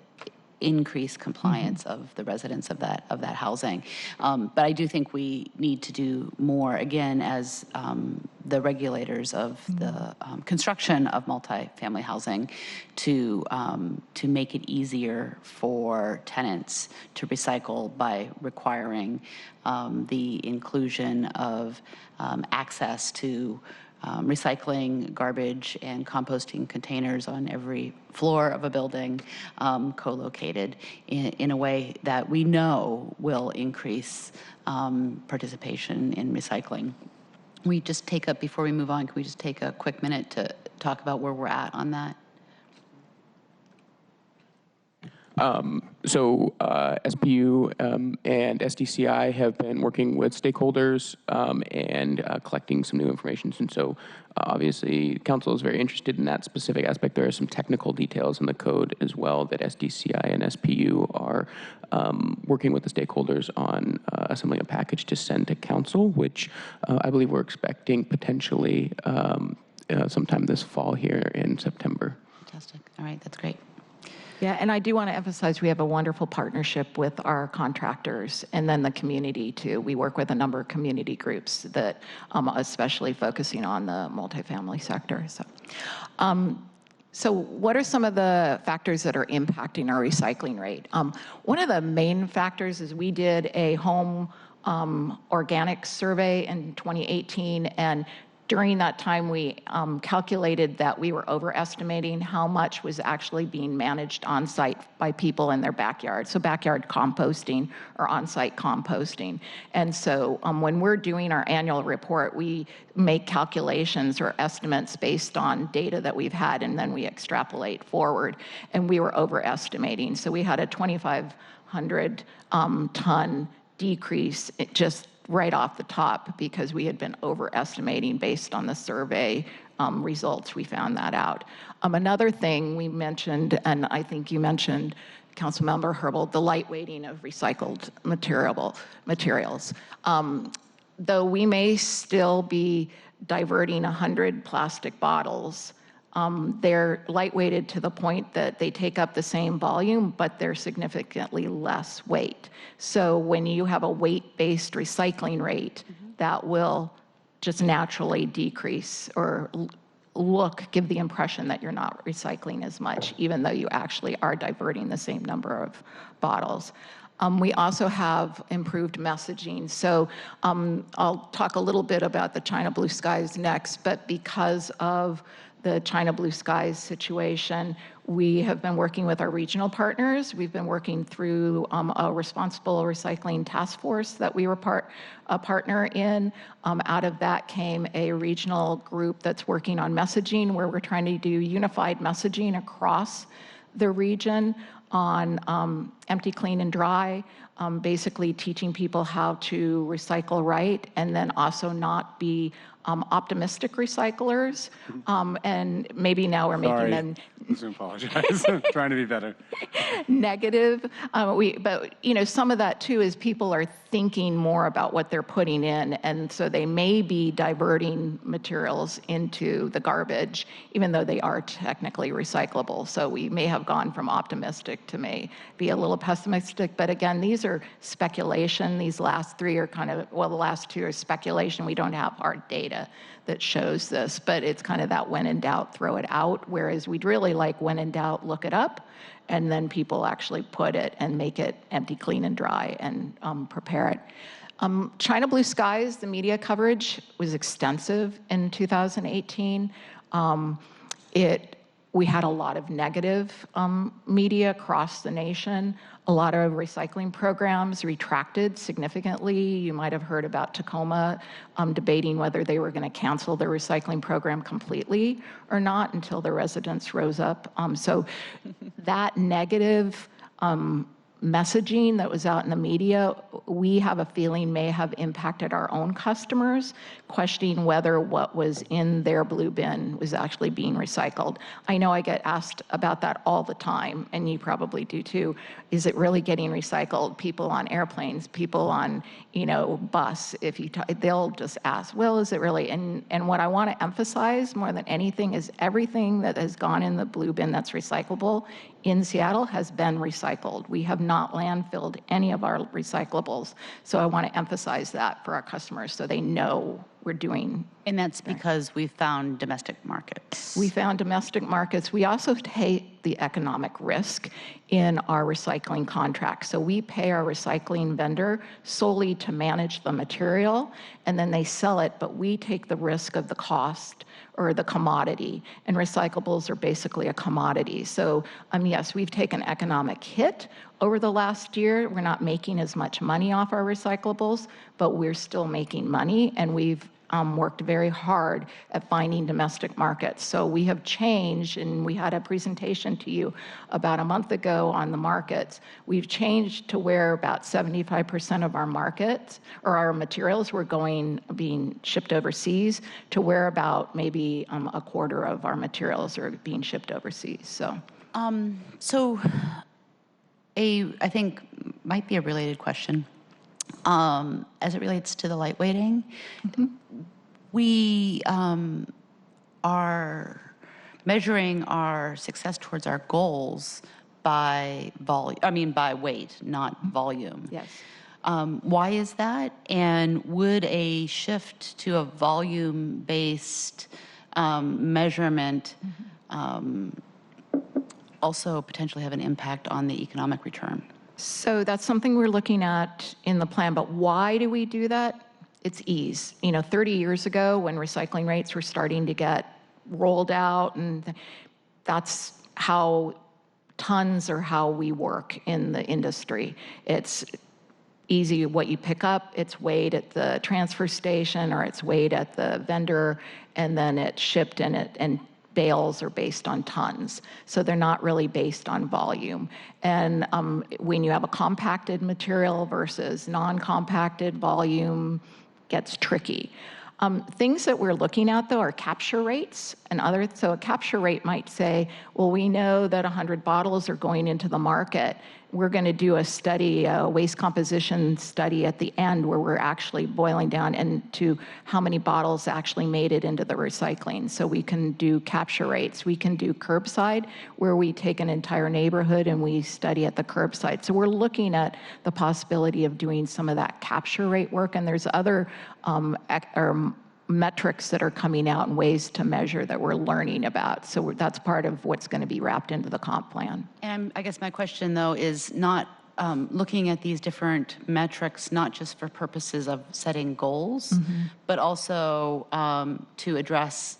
increase compliance of the residents of that housing. But I do think we need to do more, again, as the regulators of the construction of multifamily housing to make it easier for tenants to recycle by requiring the inclusion of access to recycling, garbage, and composting containers on every floor of a building, co-located in a way that we know will increase participation in recycling. Before we move on, can we just take a quick minute to talk about where we're at on that? SPU and SDCI have been working with stakeholders and collecting some new information. And so obviously council is very interested in that specific aspect. There are some technical details in the code as well that SDCI and SPU are working with the stakeholders on assembling a package to send to council, which I believe we're expecting potentially sometime this fall here in September. Fantastic. All right, that's great. Yeah, and I do want to emphasize we have a wonderful partnership with our contractors and then the community too. We work with a number of community groups that especially focusing on the multifamily sector. So what are some of the factors that are impacting our recycling rate? One of the main factors is we did a home organic survey in 2018, and during that time, we calculated that we were overestimating how much was actually being managed on-site by people in their backyard. So backyard composting or on-site composting. And so when we're doing our annual report, we make calculations or estimates based on data that we've had, and then we extrapolate forward. And we were overestimating. So we had a 2,500 ton decrease just right off the top because we had been overestimating based on the survey results. We found that out. Another thing we mentioned, and I think you mentioned, Councilmember Herbold, the lightweighting of recycled materials. Though we may still be diverting 100 plastic bottles, they're lightweighted to the point that they take up the same volume, but they're significantly less weight. So when you have a weight-based recycling rate, that will just naturally decrease or give the impression that you're not recycling as much, even though you actually are diverting the same number of bottles. We also have improved messaging. So I'll talk a little bit about the China Blue Skies next, but because of the China Blue Skies situation, we have been working with our regional partners. We've been working through a responsible recycling task force that we were a partner in. Out of that came a regional group that's working on messaging, where we're trying to do unified messaging across the region on empty, clean, and dry, basically teaching people how to recycle right, and then also not be optimistic recyclers. And maybe now we're making them I apologize. I'm trying to be better. negative. But some of that too is people are thinking more about what they're putting in, and so they may be diverting materials into the garbage, even though they are technically recyclable. So we may have gone from optimistic to may be a little pessimistic. But again, these are speculation. These last three are the last two are speculation. We don't have hard data that shows this, but it's kind of that when in doubt, throw it out. Whereas we'd really like when in doubt, look it up, and then people actually put it and make it empty, clean, and dry and prepare it. China Blue Skies, the media coverage was extensive in 2018. We had a lot of negative media across the nation. A lot of recycling programs retracted significantly. You might have heard about Tacoma debating whether they were going to cancel their recycling program completely or not until the residents rose up. So that negative messaging that was out in the media, we have a feeling may have impacted our own customers, questioning whether what was in their blue bin was actually being recycled. I know I get asked about that all the time, and you probably do too. Is it really getting recycled? People on airplanes, people on, bus, they'll just ask, well, is it really? And what I want to emphasize more than anything is everything that has gone in the blue bin that's recyclable in Seattle has been recycled. We have not landfilled any of our recyclables. So I want to emphasize that for our customers so they know we're doing. And that's because we found domestic markets. We found domestic markets. We also take the economic risk in our recycling contract. So we pay our recycling vendor solely to manage the material, and then they sell it, but we take the risk of the cost or the commodity, and recyclables are basically a commodity. So yes, we've taken economic hit over the last year. We're not making as much money off our recyclables, but we're still making money, and we've worked very hard at finding domestic markets. So we have changed, and we had a presentation to you about a month ago on the markets. We've changed to where about 75% of our markets or our materials were being shipped overseas, to where about maybe a quarter of our materials are being shipped overseas. So I think might be a related question. As it relates to the lightweighting, we are measuring our success towards our goals by by weight, not volume. Yes. Why is that? And would a shift to a volume-based measurement also potentially have an impact on the economic return? So that's something we're looking at in the plan, but why do we do that? It's ease. 30 years ago when recycling rates were starting to get rolled out, and that's how tons or how we work in the industry. It's easy what you pick up, it's weighed at the transfer station or it's weighed at the vendor, and then it's shipped and bales are based on tons. So they're not really based on volume. And when you have a compacted material versus non-compacted, volume gets tricky. Things that we're looking at, though, are capture rates and other. So a capture rate might say, well, we know that 100 bottles are going into the market. We're going to do a study, a waste composition study at the end, where we're actually boiling down into how many bottles actually made it into the recycling. So we can do capture rates. We can do curbside, where we take an entire neighborhood and we study at the curbside. So we're looking at the possibility of doing some of that capture rate work. And there's other metrics that are coming out and ways to measure that we're learning about. So that's part of what's going to be wrapped into the comp plan. And I guess my question, though, is not looking at these different metrics, not just for purposes of setting goals, but also to address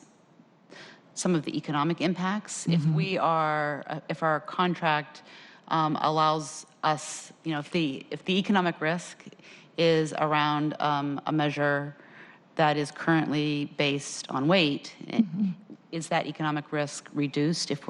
some of the economic impacts. If we are, if our contract allows us, you know, if the economic risk is around a measure that is currently based on weight, is that economic risk reduced if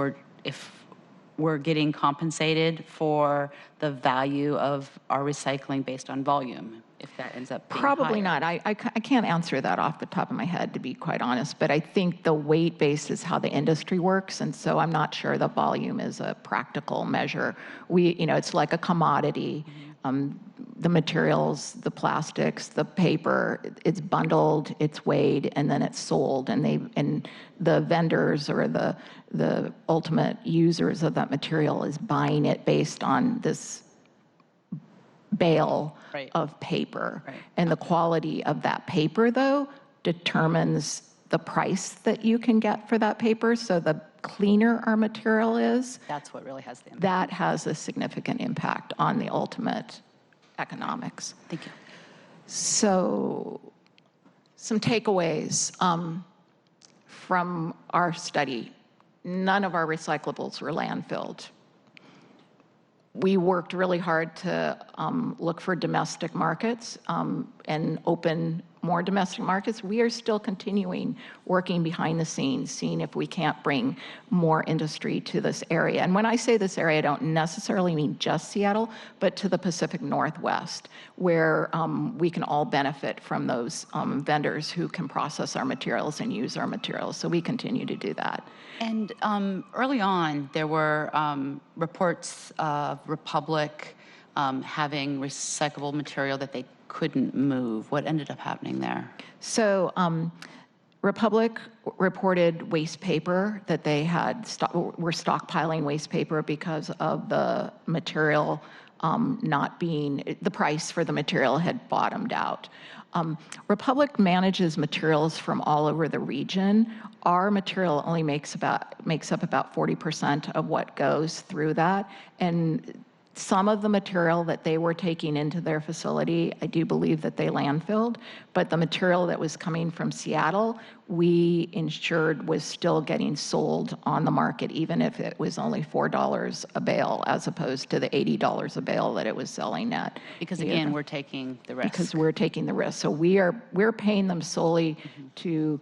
we're getting compensated for the value of our recycling based on volume, if that ends up being Probably higher? not. I can't answer that off the top of my head, to be quite honest, but I think the weight base is how the industry works, and so I'm not sure the volume is a practical measure. It's like a commodity. The materials, the plastics, the paper, it's bundled, it's weighed, and then it's sold, and the vendors or the ultimate users of that material is buying it based on this bale of paper. And the quality of that paper, though, determines the price that you can get for that paper. So the cleaner our material is, That's what really has the impact. that has a significant impact on the ultimate economics. Thank you. So some takeaways from our study. None of our recyclables were landfilled. We worked really hard to look for domestic markets and open more domestic markets. We are still continuing working behind the scenes, seeing if we can't bring more industry to this area. And when I say this area, I don't necessarily mean just Seattle, but to the Pacific Northwest, where we can all benefit from those vendors who can process our materials and use our materials. So we continue to do that. And early on, there were reports of Republic having recyclable material that they couldn't move. What ended up happening there? So Republic reported waste paper that they had were stockpiling waste paper because of the material not being, the price for the material had bottomed out. Republic manages materials from all over the region. Our material only makes up about 40% of what goes through that. And some of the material that they were taking into their facility, I do believe that they landfilled, but the material that was coming from Seattle, we ensured was still getting sold on the market, even if it was only $4 a bale, as opposed to the $80 a bale that it was selling at. Because again, we're taking the risk. Because we're taking the risk. So we're paying them solely to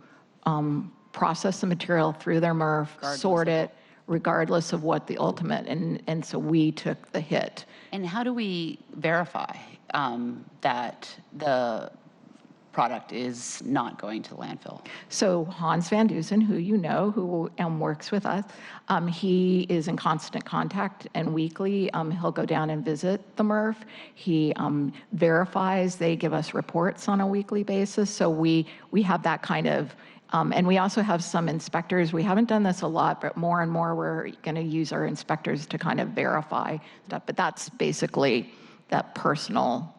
process the material through their MRF, sort it, regardless of what the ultimate, and so we took the hit. And how do we verify that the product is not going to landfill? So Hans Van Dusen, who you know, who works with us, he is in constant contact, and weekly he'll go down and visit the MRF. He verifies, they give us reports on a weekly basis, so we have that kind of and we also have some inspectors. We haven't done this a lot, but more and more we're going to use our inspectors to kind of verify stuff. But that's basically that personal.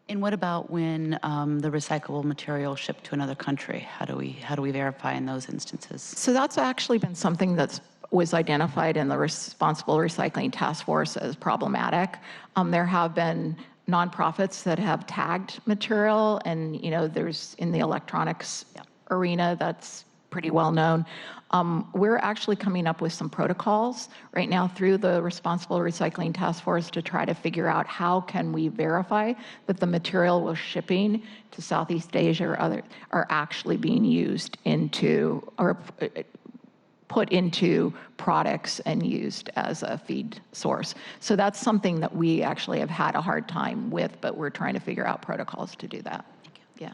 And what about when the recyclable material shipped to another country? How do we verify in those instances? So that's actually been something that was identified in the Responsible Recycling Task Force as problematic. There have been nonprofits that have tagged material, and there's in the electronics arena, that's pretty well known. We're actually coming up with some protocols right now through the Responsible Recycling Task Force to try to figure out how can we verify that the material we're shipping to Southeast Asia or other are actually being used into or put into products and used as a feed source. So that's something that we actually have had a hard time with, but we're trying to figure out protocols to do that. Yeah.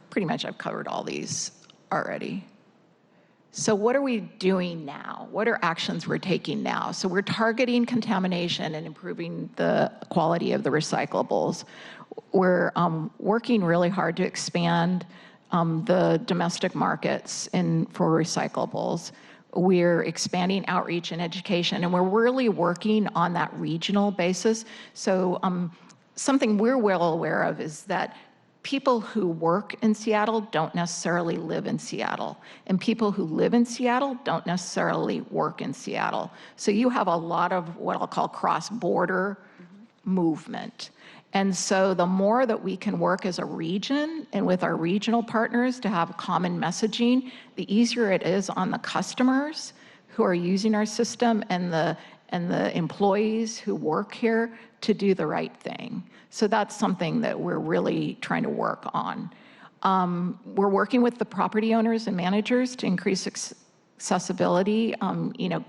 Pretty much I've covered all these already. So what are we doing now? What are actions we're taking now? So we're targeting contamination and improving the quality of the recyclables. We're working really hard to expand the domestic markets for recyclables. We're expanding outreach and education, and we're really working on that regional basis. So something we're well aware of is that people who work in Seattle don't necessarily live in Seattle, and people who live in Seattle don't necessarily work in Seattle. So you have a lot of what I'll call cross-border movement. And so the more that we can work as a region and with our regional partners to have common messaging, the easier it is on the customers who are using our system and the employees who work here to do the right thing. So that's something that we're really trying to work on. We're working with the property owners and managers to increase accessibility.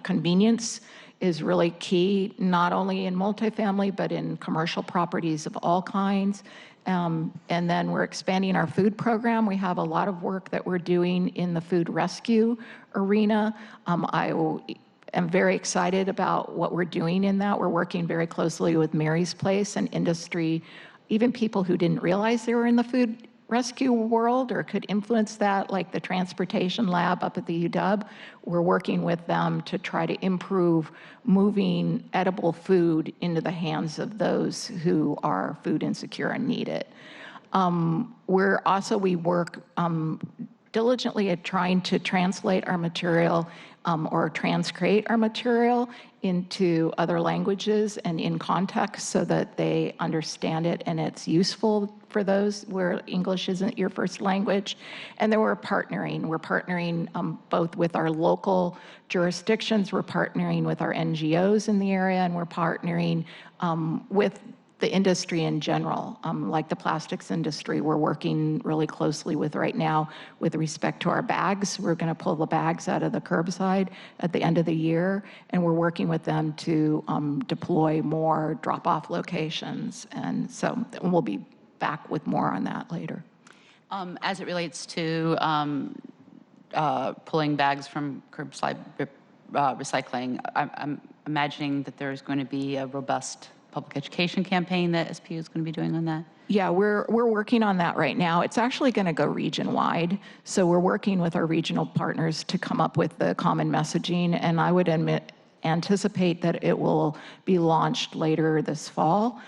Convenience is really key, not only in multifamily, but in commercial properties of all kinds. And then we're expanding our food program. We have a lot of work that we're doing in the food rescue arena. I'm very excited about what we're doing in that. We're working very closely with Mary's Place and industry, even people who didn't realize they were in the food rescue world or could influence that, like the transportation lab up at the UW. We're working with them to try to improve moving edible food into the hands of those who are food insecure and need it. We work diligently at trying to translate our material or transcreate our material into other languages and in context so that they understand it and it's useful for those where English isn't your first language. And then we're partnering. We're partnering both with our local jurisdictions, we're partnering with our NGOs in the area, and we're partnering with the industry in general, like the plastics industry. We're working really closely with right now with respect to our bags. We're going to pull the bags out of the curbside at the end of the year, and we're working with them to deploy more drop-off locations. And so we'll be back with more on that later. As it relates to pulling bags from curbside recycling, I'm imagining that there's going to be a robust public education campaign that SPU is going to be doing on that? Yeah, we're working on that right now. It's actually going to go region-wide. So we're working with our regional partners to come up with the common messaging, and I would anticipate that it will be launched later this fall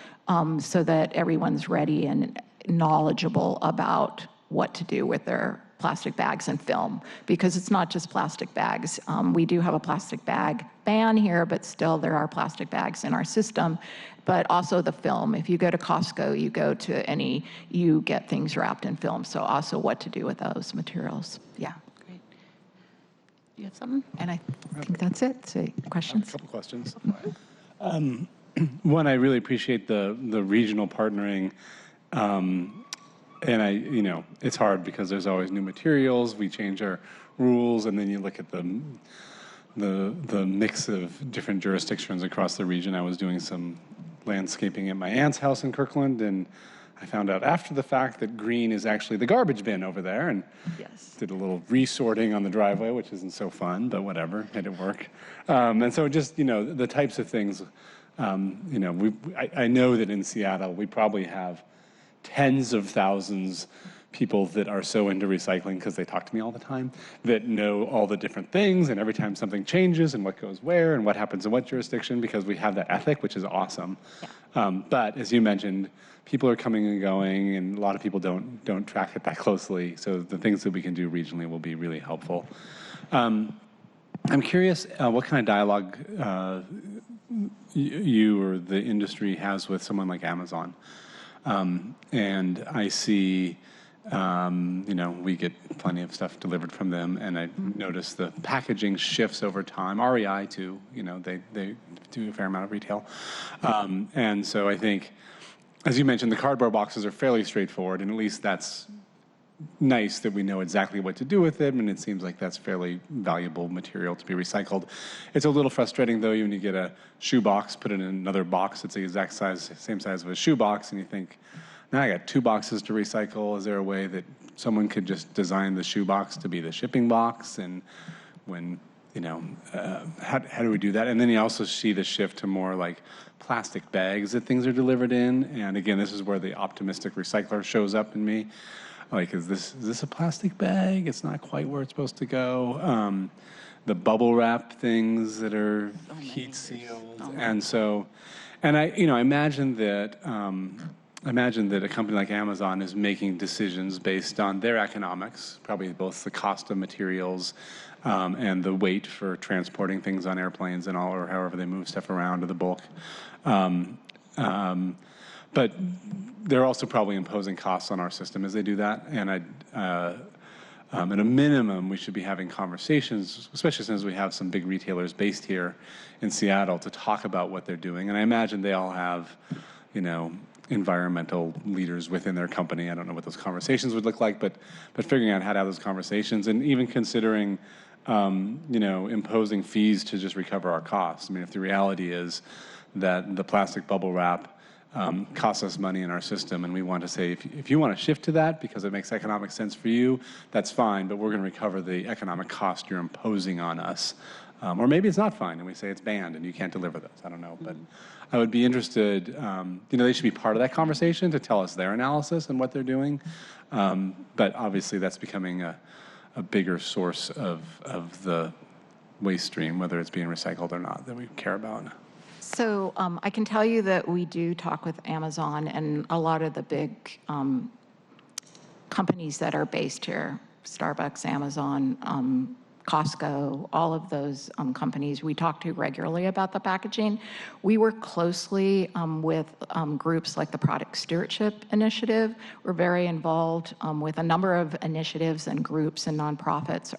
so that everyone's ready and knowledgeable about what to do with their plastic bags and film, because it's not just plastic bags. We do have a plastic bag ban here, but still there are plastic bags in our system, but also the film. If you go to Costco, you get things wrapped in film, so also what to do with those materials. Yeah. Great. You have something? And I think that's it. So, questions? A couple questions. One, I really appreciate the regional partnering. And it's hard because there's always new materials. We change our rules, and then you look at the mix of different jurisdictions across the region. I was doing some landscaping at my aunt's house in Kirkland, and I found out after the fact that green is actually the garbage bin over there, and did a little resorting on the driveway, which isn't so fun, but whatever, made it work. And so just, the types of things, I know that in Seattle, we probably have tens of thousands people that are so into recycling because they talk to me all the time, that know all the different things, and every time something changes and what goes where and what happens in what jurisdiction, because we have that ethic, which is awesome. Yeah. But as you mentioned, people are coming and going, and a lot of people don't track it that closely. So the things that we can do regionally will be really helpful. I'm curious what kind of dialogue you or the industry has with someone like Amazon. And I see, we get plenty of stuff delivered from them, and I notice the packaging shifts over time. REI too, they do a fair amount of retail. And so I think, as you mentioned, the cardboard boxes are fairly straightforward, and at least that's nice that we know exactly what to do with it, and it seems like that's fairly valuable material to be recycled. It's a little frustrating, though, when you get a shoe box, put it in another box, it's the exact size, same size of a shoe box, and you think, now I got 2 boxes to recycle. Is there a way that someone could just design the shoe box to be the shipping box? And when, how do we do that? And then you also see the shift to more like plastic bags that things are delivered in. And again, this is where the optimistic recycler shows up in me. Like, is this a plastic bag? It's not quite where it's supposed to go. The bubble wrap things that are heat sealed. And so, and I imagine that a company like Amazon is making decisions based on their economics, probably both the cost of materials and the weight for transporting things on airplanes and all, or however they move stuff around to the bulk. But they're also probably imposing costs on our system as they do that. And at a minimum, we should be having conversations, especially since we have some big retailers based here in Seattle, to talk about what they're doing. And I imagine they all have, environmental leaders within their company. I don't know what those conversations would look like, but figuring out how to have those conversations, and even considering, imposing fees to just recover our costs. I mean, if the reality is that the plastic bubble wrap costs us money in our system, and we want to say, if you want to shift to that because it makes economic sense for you, that's fine, but we're going to recover the economic cost you're imposing on us. Or maybe it's not fine, and we say it's banned and you can't deliver those. I don't know, but I would be interested, they should be part of that conversation to tell us their analysis and what they're doing. But obviously that's becoming a bigger source of the waste stream, whether it's being recycled or not, that we care about. So I can tell you that we do talk with Amazon and a lot of the big companies that are based here, Starbucks, Amazon, Costco, all of those companies we talk to regularly about the packaging. We work closely with groups like the Product Stewardship Initiative. We're very involved with a number of initiatives and groups and nonprofits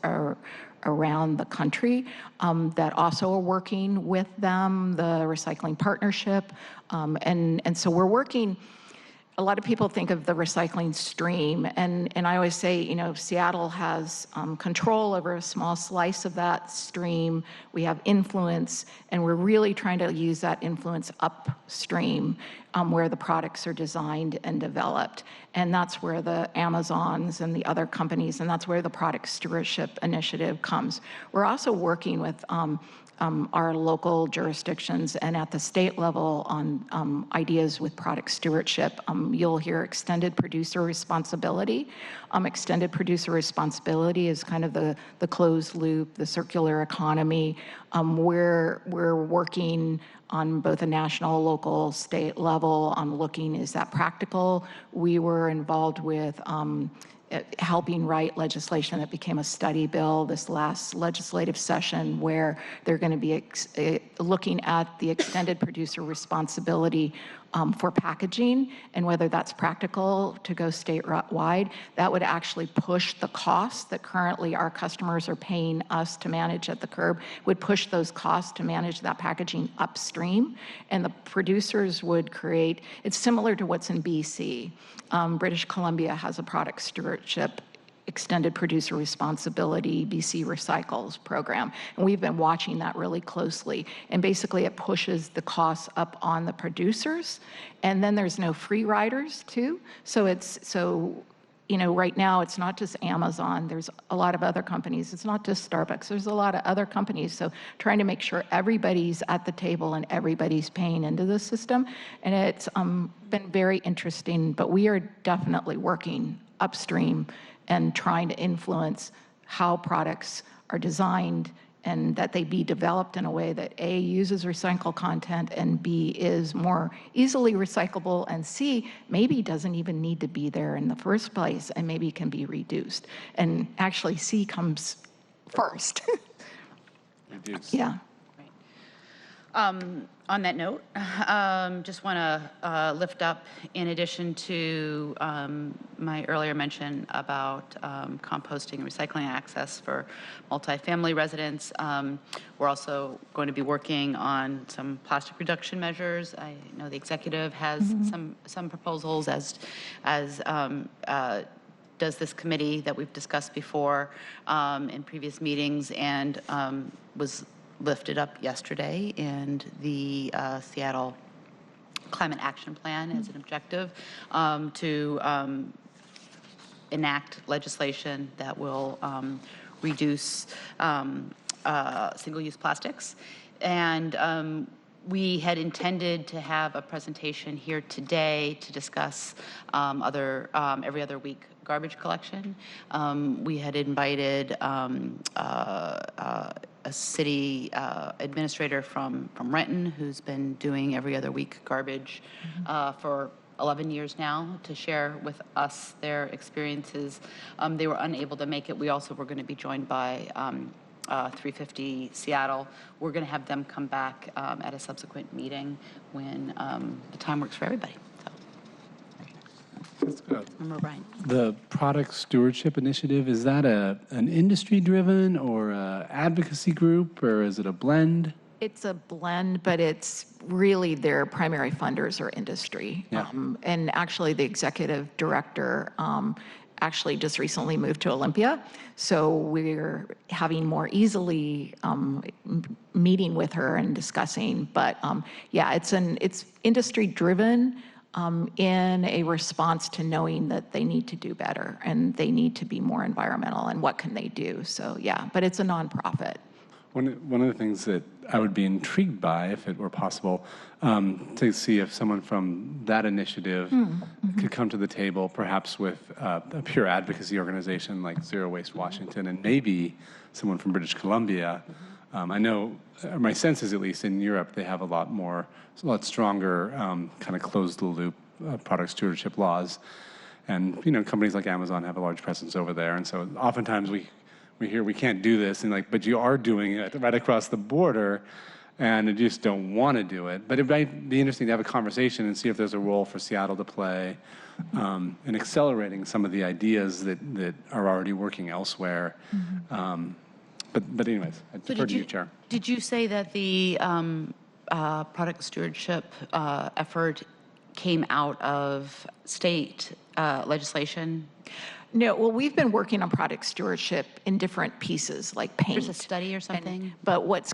around the country that also are working with them, the Recycling Partnership. And so we're working. A lot of people think of the recycling stream, and I always say, Seattle has control over a small slice of that stream. We have influence, and we're really trying to use that influence upstream where the products are designed and developed. And that's where the Amazons and the other companies, and that's where the Product Stewardship Initiative comes. We're also working with our local jurisdictions and at the state level on ideas with product stewardship. You'll hear extended producer responsibility. Extended producer responsibility is kind of the closed loop, the circular economy. We're working on both a national, local, state level on looking, is that practical? We were involved with helping write legislation that became a study bill this last legislative session, where they're going to be looking at the extended producer responsibility for packaging and whether that's practical to go statewide. That would actually push the costs that currently our customers are paying us to manage at the curb, would push those costs to manage that packaging upstream. And the producers would create, it's similar to what's in BC. British Columbia has a product stewardship extended producer responsibility BC Recycles program. And we've been watching that really closely. And basically it pushes the costs up on the producers. And then there's no free riders too. So right now it's not just Amazon, there's a lot of other companies. It's not just Starbucks, there's a lot of other companies. So trying to make sure everybody's at the table and everybody's paying into the system. And it's been very interesting, but we are definitely working upstream and trying to influence how products are designed and that they be developed in a way that A, uses recycled content, and B, is more easily recyclable, and C, maybe doesn't even need to be there in the first place and maybe can be reduced. And actually C comes first. Reduce. Yeah. On that note, just want to lift up, in addition to my earlier mention about composting and recycling access for multifamily residents, we're also going to be working on some plastic reduction measures. I know the executive has some proposals, as does this committee that we've discussed before in previous meetings, and was lifted up yesterday, and the Seattle Climate Action Plan as an objective to enact legislation that will reduce single-use plastics. And we had intended to have a presentation here today to discuss every other week garbage collection. We had invited a city administrator from Renton, who's been doing every other week garbage for 11 years now, to share with us their experiences. They were unable to make it. We also were going to be joined by 350 Seattle. We're going to have them come back at a subsequent meeting when the time works for everybody. So. Member Ryan. The product stewardship initiative, is that an industry-driven or a advocacy group, or is it a blend? It's a blend, but it's really their primary funders are industry. Yeah. And actually, the executive director actually just recently moved to Olympia. So we're having more easily meeting with her and discussing. But yeah, it's industry-driven in a response to knowing that they need to do better and they need to be more environmental and what can they do. So yeah, but it's a nonprofit. One of the things that I would be intrigued by, if it were possible, to see if someone from that initiative could come to the table, perhaps with a pure advocacy organization like Zero Waste Washington, and maybe someone from British Columbia. I know, my sense is at least in Europe, they have a lot stronger kind of closed-the-loop product stewardship laws. And, companies like Amazon have a large presence over there. And so oftentimes we hear we can't do this, and but you are doing it right across the border, and you just don't want to do it. But it might be interesting to have a conversation and see if there's a role for Seattle to play in accelerating some of the ideas that are already working elsewhere. But anyways, I defer to you, Chair. Did you say that the product stewardship effort came out of state legislation? No, well, we've been working on product stewardship in different pieces, like paint. There's a study or something? But what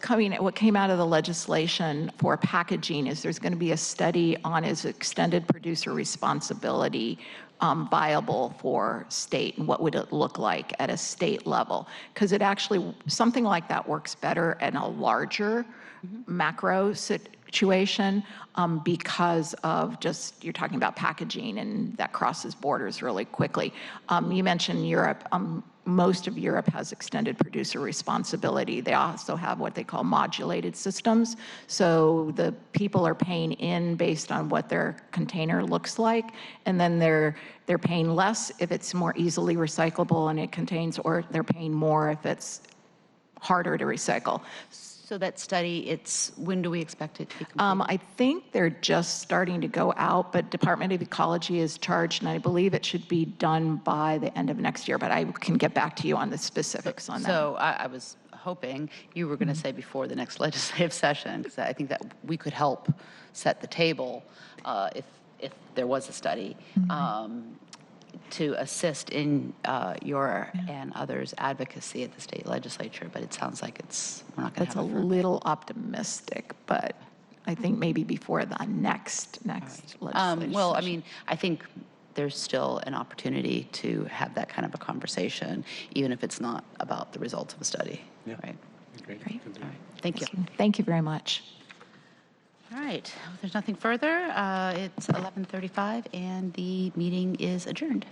came out of the legislation for packaging is there's going to be a study on is extended producer responsibility viable for state, and what would it look like at a state level? Because something like that works better in a larger macro situation because of you're talking about packaging, and that crosses borders really quickly. You mentioned Europe. Most of Europe has extended producer responsibility. They also have what they call modulated systems. So the people are paying in based on what their container looks like, and then they're paying less if it's more easily recyclable and it contains, or they're paying more if it's harder to recycle. So that study, when do we expect it to be complete? I think they're just starting to go out, but Department of Ecology is charged, and I believe it should be done by the end of next year, but I can get back to you on the specifics on that. So I was hoping you were going to say before the next legislative session, because I think that we could help set the table if there was a study. To assist in your and others' advocacy at the state legislature, but it sounds like we're not going to have it. That's a little optimistic, but I think maybe before the next legislation. Well, I mean, I think there's still an opportunity to have that kind of a conversation, even if it's not about the results of a study. Yeah. Right. Great. All right. Thank you. Thank you very much. All right. Well, there's nothing further. It's 11:35, and the meeting is adjourned.